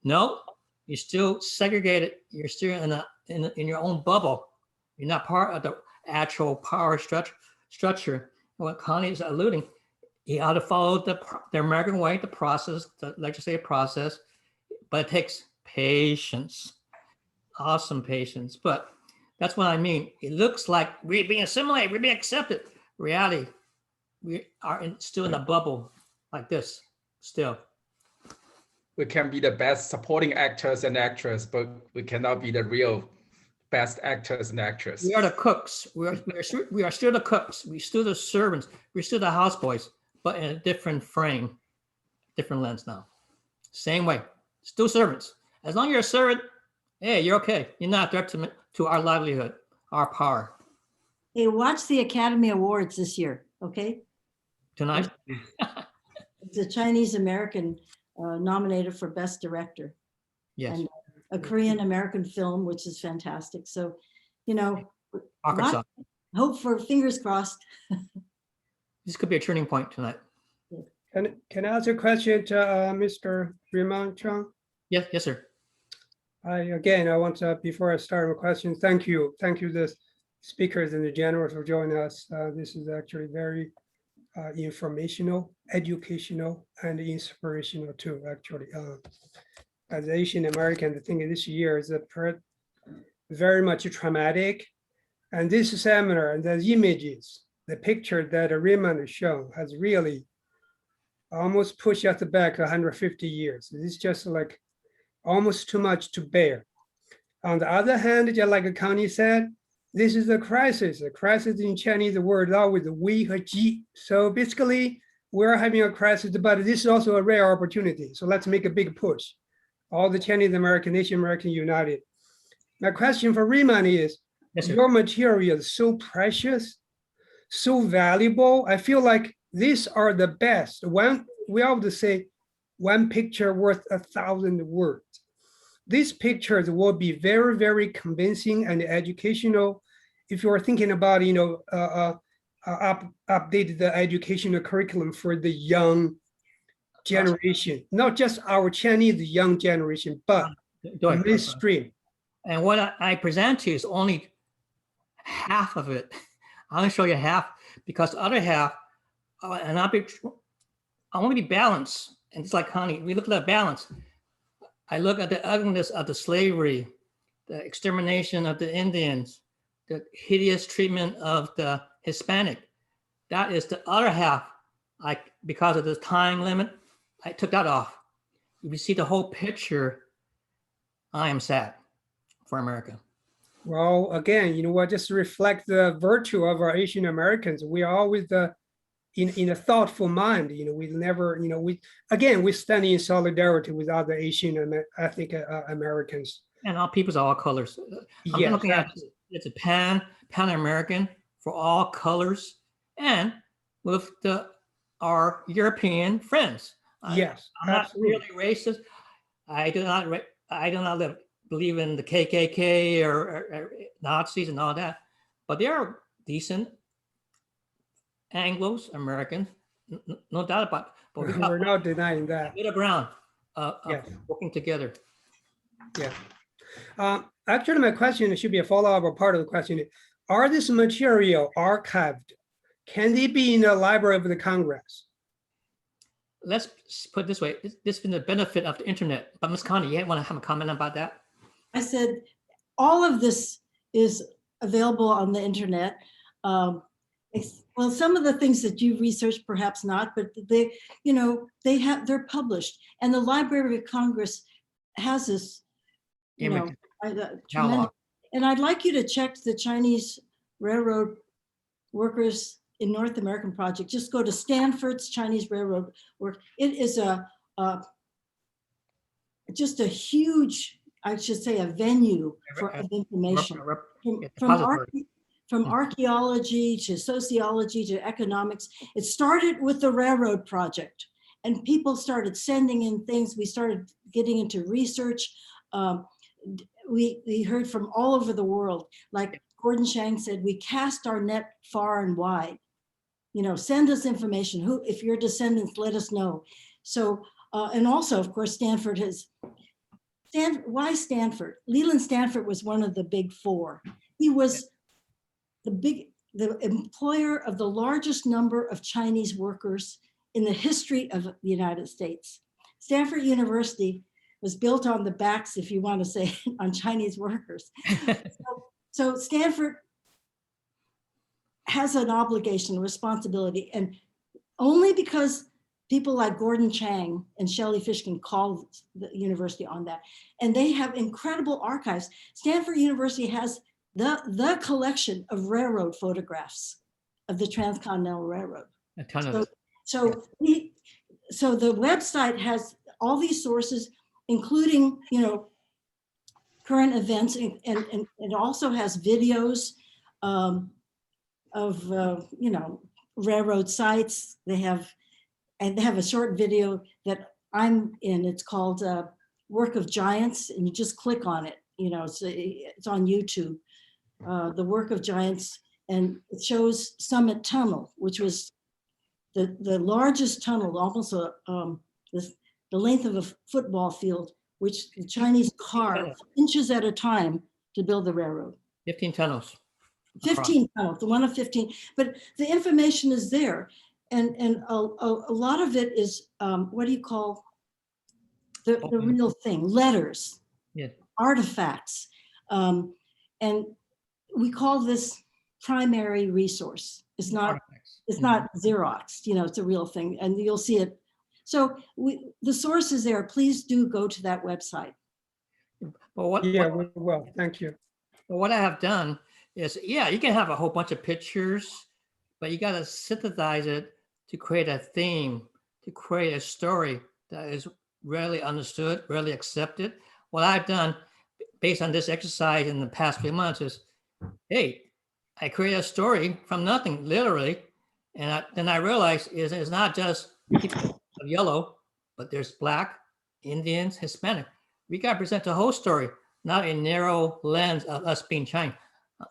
No, you're still segregated. You're still in your own bubble. You're not part of the actual power structure. What Connie is alluding, you ought to follow the American way, the process, the legislative process, but it takes patience, awesome patience. But that's what I mean. It looks like we're being assimilated, we're being accepted. Reality, we are still in a bubble like this, still. We can be the best supporting actors and actresses, but we cannot be the real best actors and actresses. We are the cooks. We are still the cooks. We're still the servants. We're still the houseboys, but in a different frame, different lens now. Same way, still servants. As long as you're a servant, hey, you're okay. You're not a threat to our livelihood, our power. Hey, watch the Academy Awards this year, okay? Tonight? It's a Chinese American nominated for Best Director. Yes. And a Korean American film, which is fantastic. So, Arkansas. Hope for, fingers crossed. This could be a turning point tonight. Can I ask a question to Mr. Raymond Chang? Yes, yes, sir. I want to, before I start my question, thank you the speakers and the generals for joining us. This is actually very informational, educational, and inspirational too, actually. As Asian American, I think this year is very much traumatic. And this seminar and the images, the picture that Raymond has shown has really almost push us back 150 years. It's just like almost too much to bear. On the other hand, just like Connie said, this is a crisis. A crisis in Chinese word is always "wi"和"ji." So basically, we're having a crisis, but this is also a rare opportunity. So let's make a big push. All the Chinese American, Asian American united. My question for Riemann is, Yes, sir. your material is so precious, so valuable. I feel like these are the best. We always say, one picture worth 1,000 words. These pictures will be very, very convincing and educational. If you are thinking about, update the educational curriculum for the young generation, not just our Chinese young generation, but Go ahead. mainstream. And what I present to you is only half of it. I'm going to show you half because the other half, and I want to be balanced. And it's like, honey, we look at that balance. I look at the ugliness of the slavery, the extermination of the Indians, the hideous treatment of the Hispanic. That is the other half. Because of the time limit, I took that off. If you see the whole picture, I am sad for America. Well, again, just reflect the virtue of our Asian Americans. We are always in a thoughtful mind. We never, we stand in solidarity with other Asian ethnic Americans. And all peoples of all colors. I'm Yes, looking at it's a pan-American for all colors, and with our European friends. Yes, I'm not absolutely. really racist. I do not believe in the KKK or Nazis and all that, but they are decent Anglos, Americans, no doubt about it. But we We're not denying that. middle ground Yes. working together. Yeah. Actually, my question should be a follow-up or part of the question. Are this material archived? Can they be in the Library of the Congress? Let's put it this way. This has been the benefit of the internet. But Ms. Connie, you want to have a comment about that? I said, all of this is available on the internet. Well, some of the things that you researched, perhaps not, but they're published, and the Library of Congress has this, tremendous. And I'd like you to check the Chinese Railroad Workers in North American Project. Just go to Stanford's Chinese Railroad Work. It is just a huge, I should say, a venue of information. From archaeology to sociology to economics. It started with the railroad project, and people started sending in things. We started getting into research. We heard from all over the world. Like Gordon Chang said, we cast our net far and wide. Send us information. If you're descendants, let us know. So, and also, of course, Stanford has. Why Stanford? Leland Stanford was one of the big four. He was the employer of the largest number of Chinese workers in the history of the United States. Stanford University was built on the backs, if you want to say, on Chinese workers. So Stanford has an obligation, responsibility, and only because people like Gordon Chang and Shelley Fishkin called the university on that. And they have incredible archives. Stanford University has the collection of railroad photographs of the Transcontinental Railroad. A ton of it. So the website has all these sources, including current events, and it also has videos of railroad sites. They have a short video that I'm in. It's called Work of Giants, and you just click on it. It's on YouTube. The Work of Giants, and it shows Summit Tunnel, which was the largest tunnel, almost the length of a football field, which the Chinese carved inches at a time to build the railroad. 15 tunnels. 15 tunnels, the one of 15. But the information is there, and a lot of it is what do you call the real thing? Letters, artifacts, and we call this primary resource. It's not Xerox, it's a real thing. And you'll see it So the source is there. Please do go to that website. But what, Yeah, what, well, thank you. but what I have done is, yeah, you can have a whole bunch of pictures, but you got to synthesize it to create a theme, to create a story that is rarely understood, rarely accepted. What I've done based on this exercise in the past few months is, hey, I created a story from nothing, literally. And then I realized it's not just people of yellow, but there's Black, Indians, Hispanic. We got to present the whole story, not a narrow lens of us being Chinese.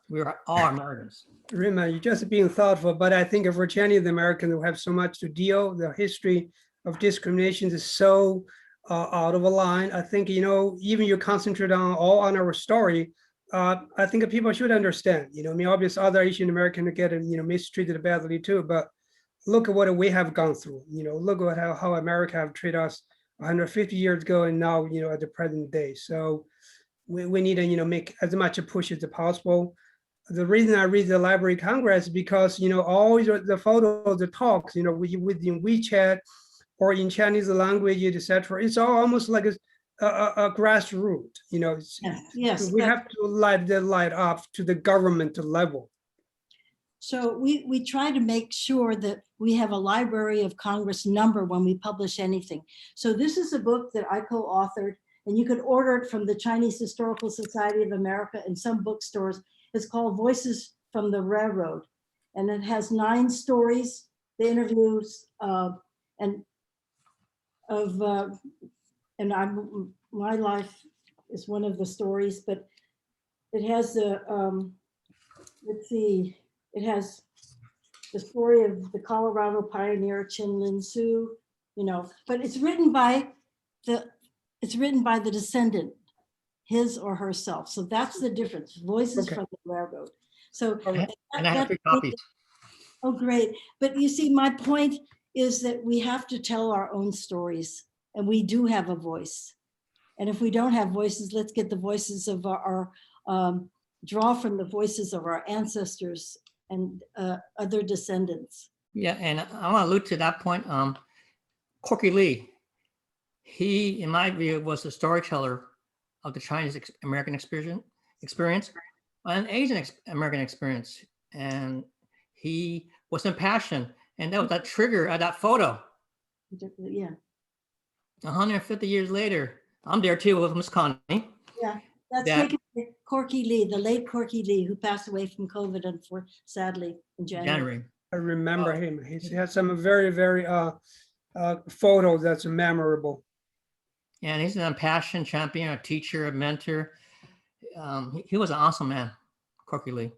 We are all Americans. Rima, you're just being thoughtful, but I think for Chinese Americans who have so much to deal, the history of discrimination is so out of a line. I think, even you concentrate on our story, I think people should understand, I mean, obviously other Asian Americans get, mistreated badly too, but look at what we have gone through, look at how America have treated us 150 years ago and now, at the present day. So we need to, make as much a push as possible. The reason I read the Library of Congress is because, all the photos, the talks, within WeChat or in Chinese language, etc. It's all almost like a grassroots, Yes. we have to light the light up to the government level. So we try to make sure that we have a Library of Congress number when we publish anything. So this is a book that I co-authored, and you can order it from the Chinese Historical Society of America and some bookstores. It's called Voices from the Railroad, and it has 9 stories, the interviews, my life is one of the stories, but it has let's see, it has the story of the Colorado pioneer Chin Lin Su, but it's written by the descendant, his or herself. So that's the difference. Voices from the Railroad. So And I have 3 copies. Oh, great. But you see, my point is that we have to tell our own stories, and we do have a voice. And if we don't have voices, let's get the voices of our draw from the voices of our ancestors and other descendants. Yeah, and I want to allude to that point. Corky Lee, he, in my view, was the storyteller of the Chinese American experience, an Asian American experience. And he was impassioned. And that was that trigger of that photo. Yeah. 150 years later, I'm there too with Miss Connie. Yeah, that's Corky Lee, the late Corky Lee, who passed away from COVID, sadly, in January. I remember him. He had some very, very photos that's memorable. And he's an impassioned champion, a teacher, a mentor. He was an awesome man, Corky Lee.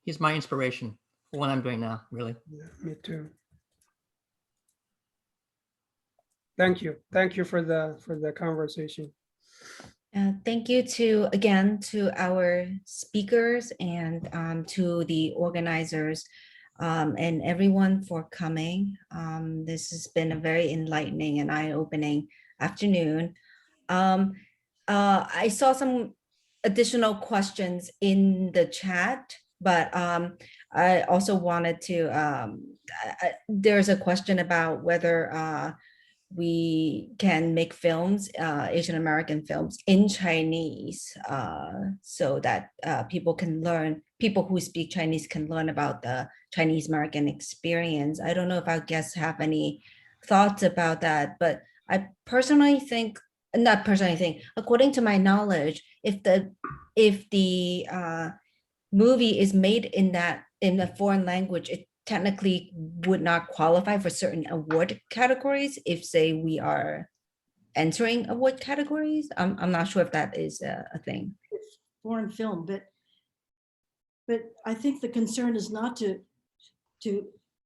He's my inspiration for what I'm doing now, really. Yeah, me too. Thank you. Thank you for the conversation. Thank you again to our speakers and to the organizers and everyone for coming. This has been a very enlightening and eye-opening afternoon. I saw some additional questions in the chat, but I also wanted to, there's a question about whether we can make films, Asian American films in Chinese, so that people who speak Chinese can learn about the Chinese American experience. I don't know if our guests have any thoughts about that, but I personally think, according to my knowledge, if the movie is made in a foreign language, it technically would not qualify for certain award categories if, say, we are entering award categories. I'm not sure if that is a thing. It's foreign film, but I think the concern is not to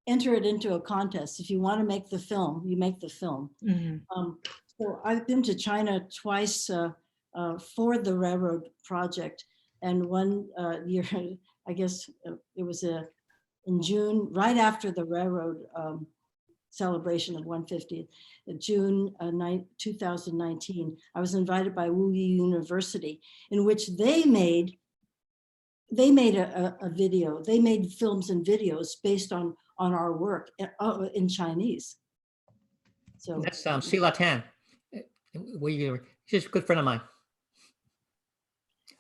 enter it into a contest. If you want to make the film, you make the film. Mm-hmm. So I've been to China twice for the railroad project, and one year, I guess it was in June, right after the railroad celebration of 150th, June 2019, I was invited by Wu Yi University, in which they made a video. They made films and videos based on our work in Chinese. So That's Sheila Tan. She's a good friend of mine.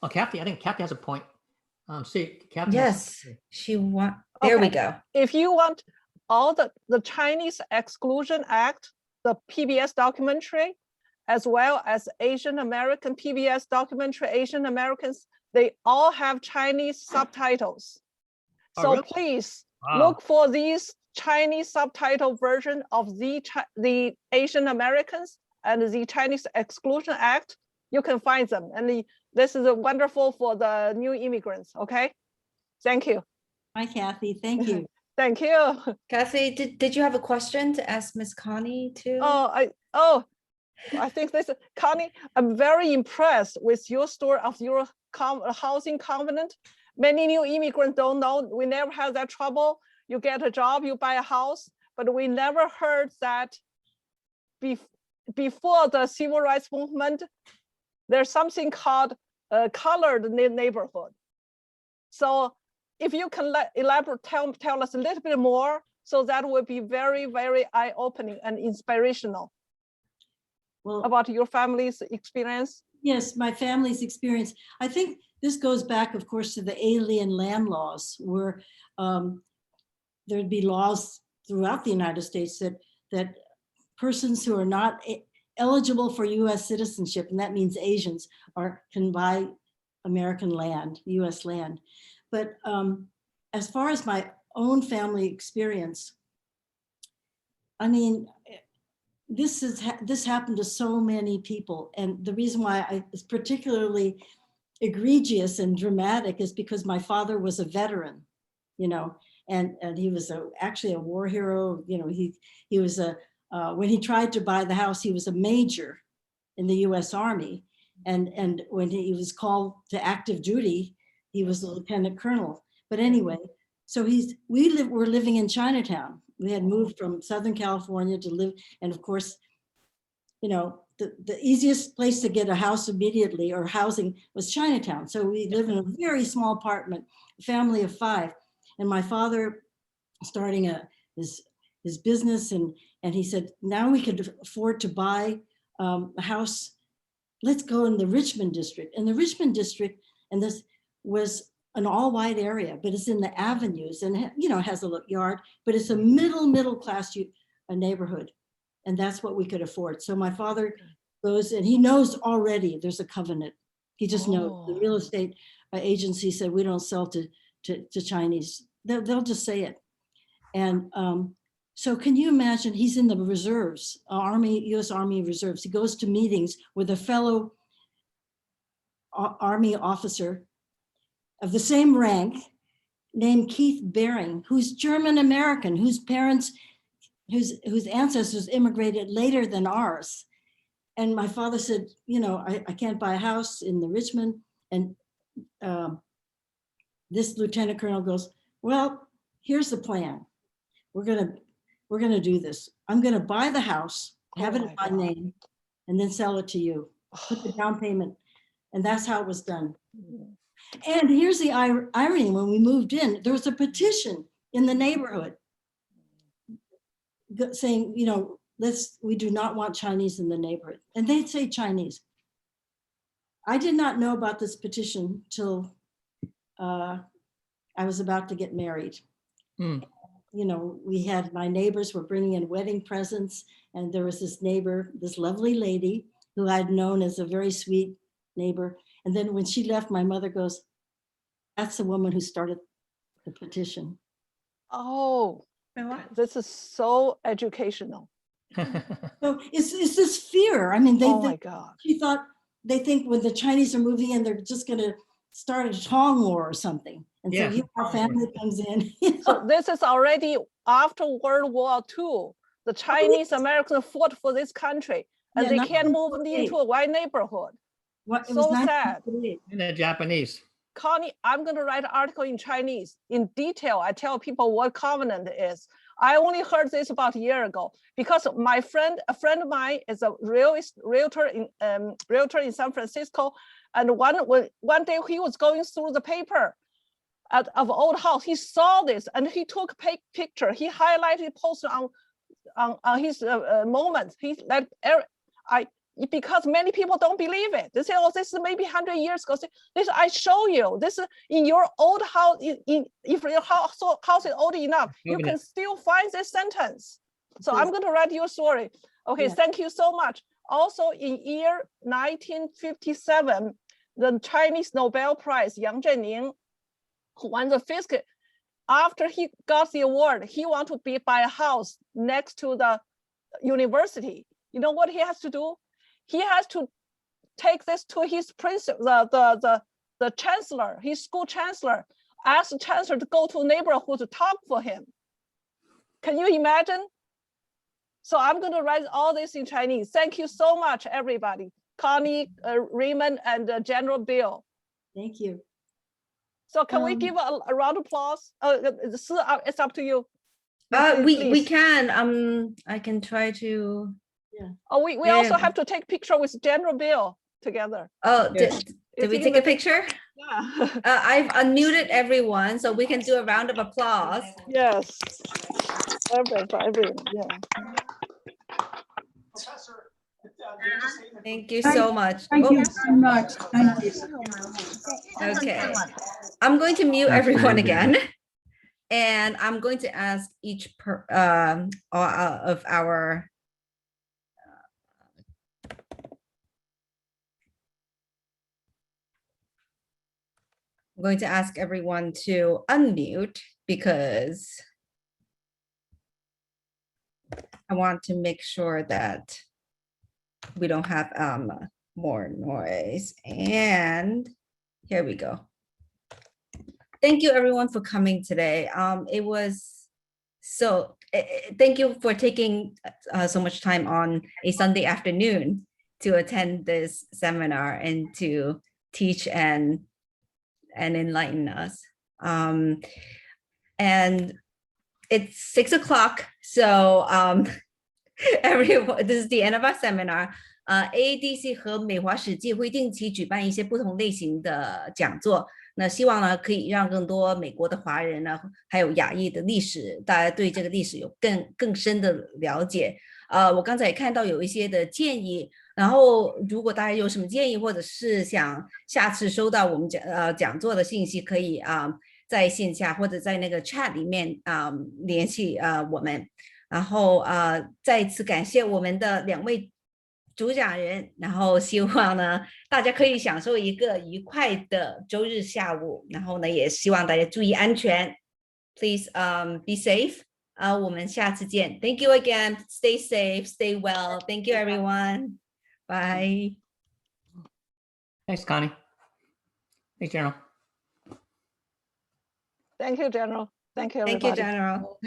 Oh, Kathy, I think Kathy has a point. See, Kathy. Yes, there we Okay. go. If you want all the Chinese Exclusion Act, the PBS documentary, as well as Asian American PBS documentary, Asian Americans, they all have Chinese subtitles. Oh, So really? please Wow. look for these Chinese subtitle version of the Asian Americans and the Chinese Exclusion Act. You can find them. And this is wonderful for the new immigrants. Okay. Thank you. hi, Kathy. Thank you. Thank you. Kathy, did you have a question to ask Miss Connie too? I think this, Connie, I'm very impressed with your story of your housing covenant. Many new immigrants don't know. We never had that trouble. You get a job, you buy a house, but we never heard that before the civil rights movement, there's something called a colored neighborhood. So if you can elaborate, tell us a little bit more, so that would be very, very eye-opening and inspirational. Well, About your family's experience. yes, my family's experience. I think this goes back, of course, to the alien land laws, where there'd be laws throughout the United States that persons who are not eligible for U.S. citizenship, and that means Asians, can buy American land, U.S. land. But as far as my own family experience, I mean, this happened to so many people, and the reason why it's particularly egregious and dramatic is because my father was a veteran, you know, and he was actually a war hero. You know, he was when he tried to buy the house, he was a major in the U.S. Army, and when he was called to active duty, he was a lieutenant colonel. But anyway, so we're living in Chinatown. We had moved from Southern California to live, and of course, you know, the easiest place to get a house immediately or housing was Chinatown. So we live in a very small apartment, a family of 5, and my father starting his business, and he said, now we could afford to buy a house. Let's go in the Richmond district. And the Richmond district, and this was an all-white area, but it's in the avenues, and you know, has a yard, but it's a middle class neighborhood, and that's what we could afford. So my father goes, and he knows already there's a covenant. He just knows. The real estate agency said, we don't sell to Chinese. They'll just say it. And so can you imagine, he's in the reserves, U.S. Army reserves. He goes to meetings with a fellow Army officer of the same rank named Keith Baring, who's German American, whose ancestors immigrated later than ours. And my father said, you know, I can't buy a house in the Richmond. And this lieutenant colonel goes, well, here's the plan. We're gonna do this. I'm gonna buy the house, have it in my name, and then sell it to you. Put the down payment. And that's how it was done. And here's the irony, when we moved in, there was a petition in the neighborhood saying, you know, we do not want Chinese in the neighborhood. And they'd say Chinese. I did not know about this petition till I was about to get married. You know, my neighbors were bringing in wedding presents, and there was this neighbor, this lovely lady who I'd known as a very sweet neighbor. And then when she left, my mother goes, that's the woman who started the petition. Oh, this is so educational. So it's this fear. I mean, Oh my God. They think when the Chinese are moving in, they're just going to start a Tong War or something. And so here our family comes in. So this is already after World War II. The Chinese Americans fought for this country, and they can't move into a white neighborhood. So sad. In the Japanese. Connie, I'm going to write an article in Chinese. In detail, I tell people what covenant is. I only heard this about a year ago because a friend of mine is a realtor in San Francisco, and one day he was going through the paper of old house. He saw this and he took a picture. He highlighted, posted on his moments. He let because many people don't believe it. They say, "Oh, this is maybe 100 years ago." This I show you. This is in your old house. If your house is old enough, you can still find this sentence. So I'm going to write you a story. Okay, yeah. Thank you so much. Also, in year 1957, the Chinese Nobel Prize Yang Zhening, who won the physics, after he got the award, he wanted to buy a house next to the university. You know what he has to do? He has to take this to his principal, the chancellor, his school chancellor, ask the chancellor to go to neighborhood to talk for him. Can you imagine? So I'm going to write all this in Chinese. Thank you so much, everybody. Connie, Raymond, and General Bill. Thank you. So can we give a round of applause? It's up to you. We can. I can try to. Yeah. Oh, we also have to take picture with General Bill together. Oh, did we take a picture? Yeah. I've unmuted everyone, so we can do a round of applause. Yes. Everyone. Yeah. Thank you so much. Thank you so much. Thank you. Okay. I'm going to mute everyone again. And I'm going to ask each of our I'm going to ask everyone to unmute because I want to make sure that we don't have more noise. And here we go. Thank you everyone for coming today. It was so, thank you for taking so much time on a Sunday afternoon to attend this seminar and to teach and enlighten us. And it's 6 o'clock, so everyone, this is the end of our seminar. AADC 和美华史记会定期举办一些不同类型的讲座，那希望呢可以让更多美国的华人呢，还有亚裔的历史，大家对这个历史有更深的了解。我刚才也看到有一些的建议，然后如果大家有什么建议，或者是想下次收到我们讲座的信息，可以在线下或者在那个 chat 里面联系我们。然后再次感谢我们的2位主讲人，然后希望呢大家可以享受一个愉快的周日下午，然后呢也希望大家注意安全。Please be safe. 我们下次见。Thank you again. Stay safe. Stay well. Thank you everyone. Bye. Thanks, Connie. Thanks, General. Thank you, General. Thank you, everybody. Thank you, General.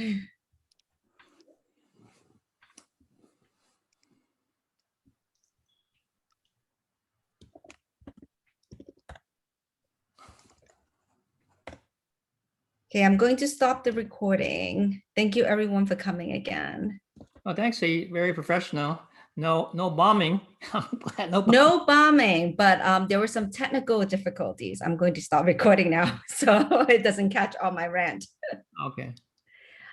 Okay, I'm going to stop the recording. Thank you everyone for coming again. Oh, thanks. Very professional. No bombing. No bombing, but there were some technical difficulties. I'm going to stop recording now so it doesn't catch all my rant. Okay.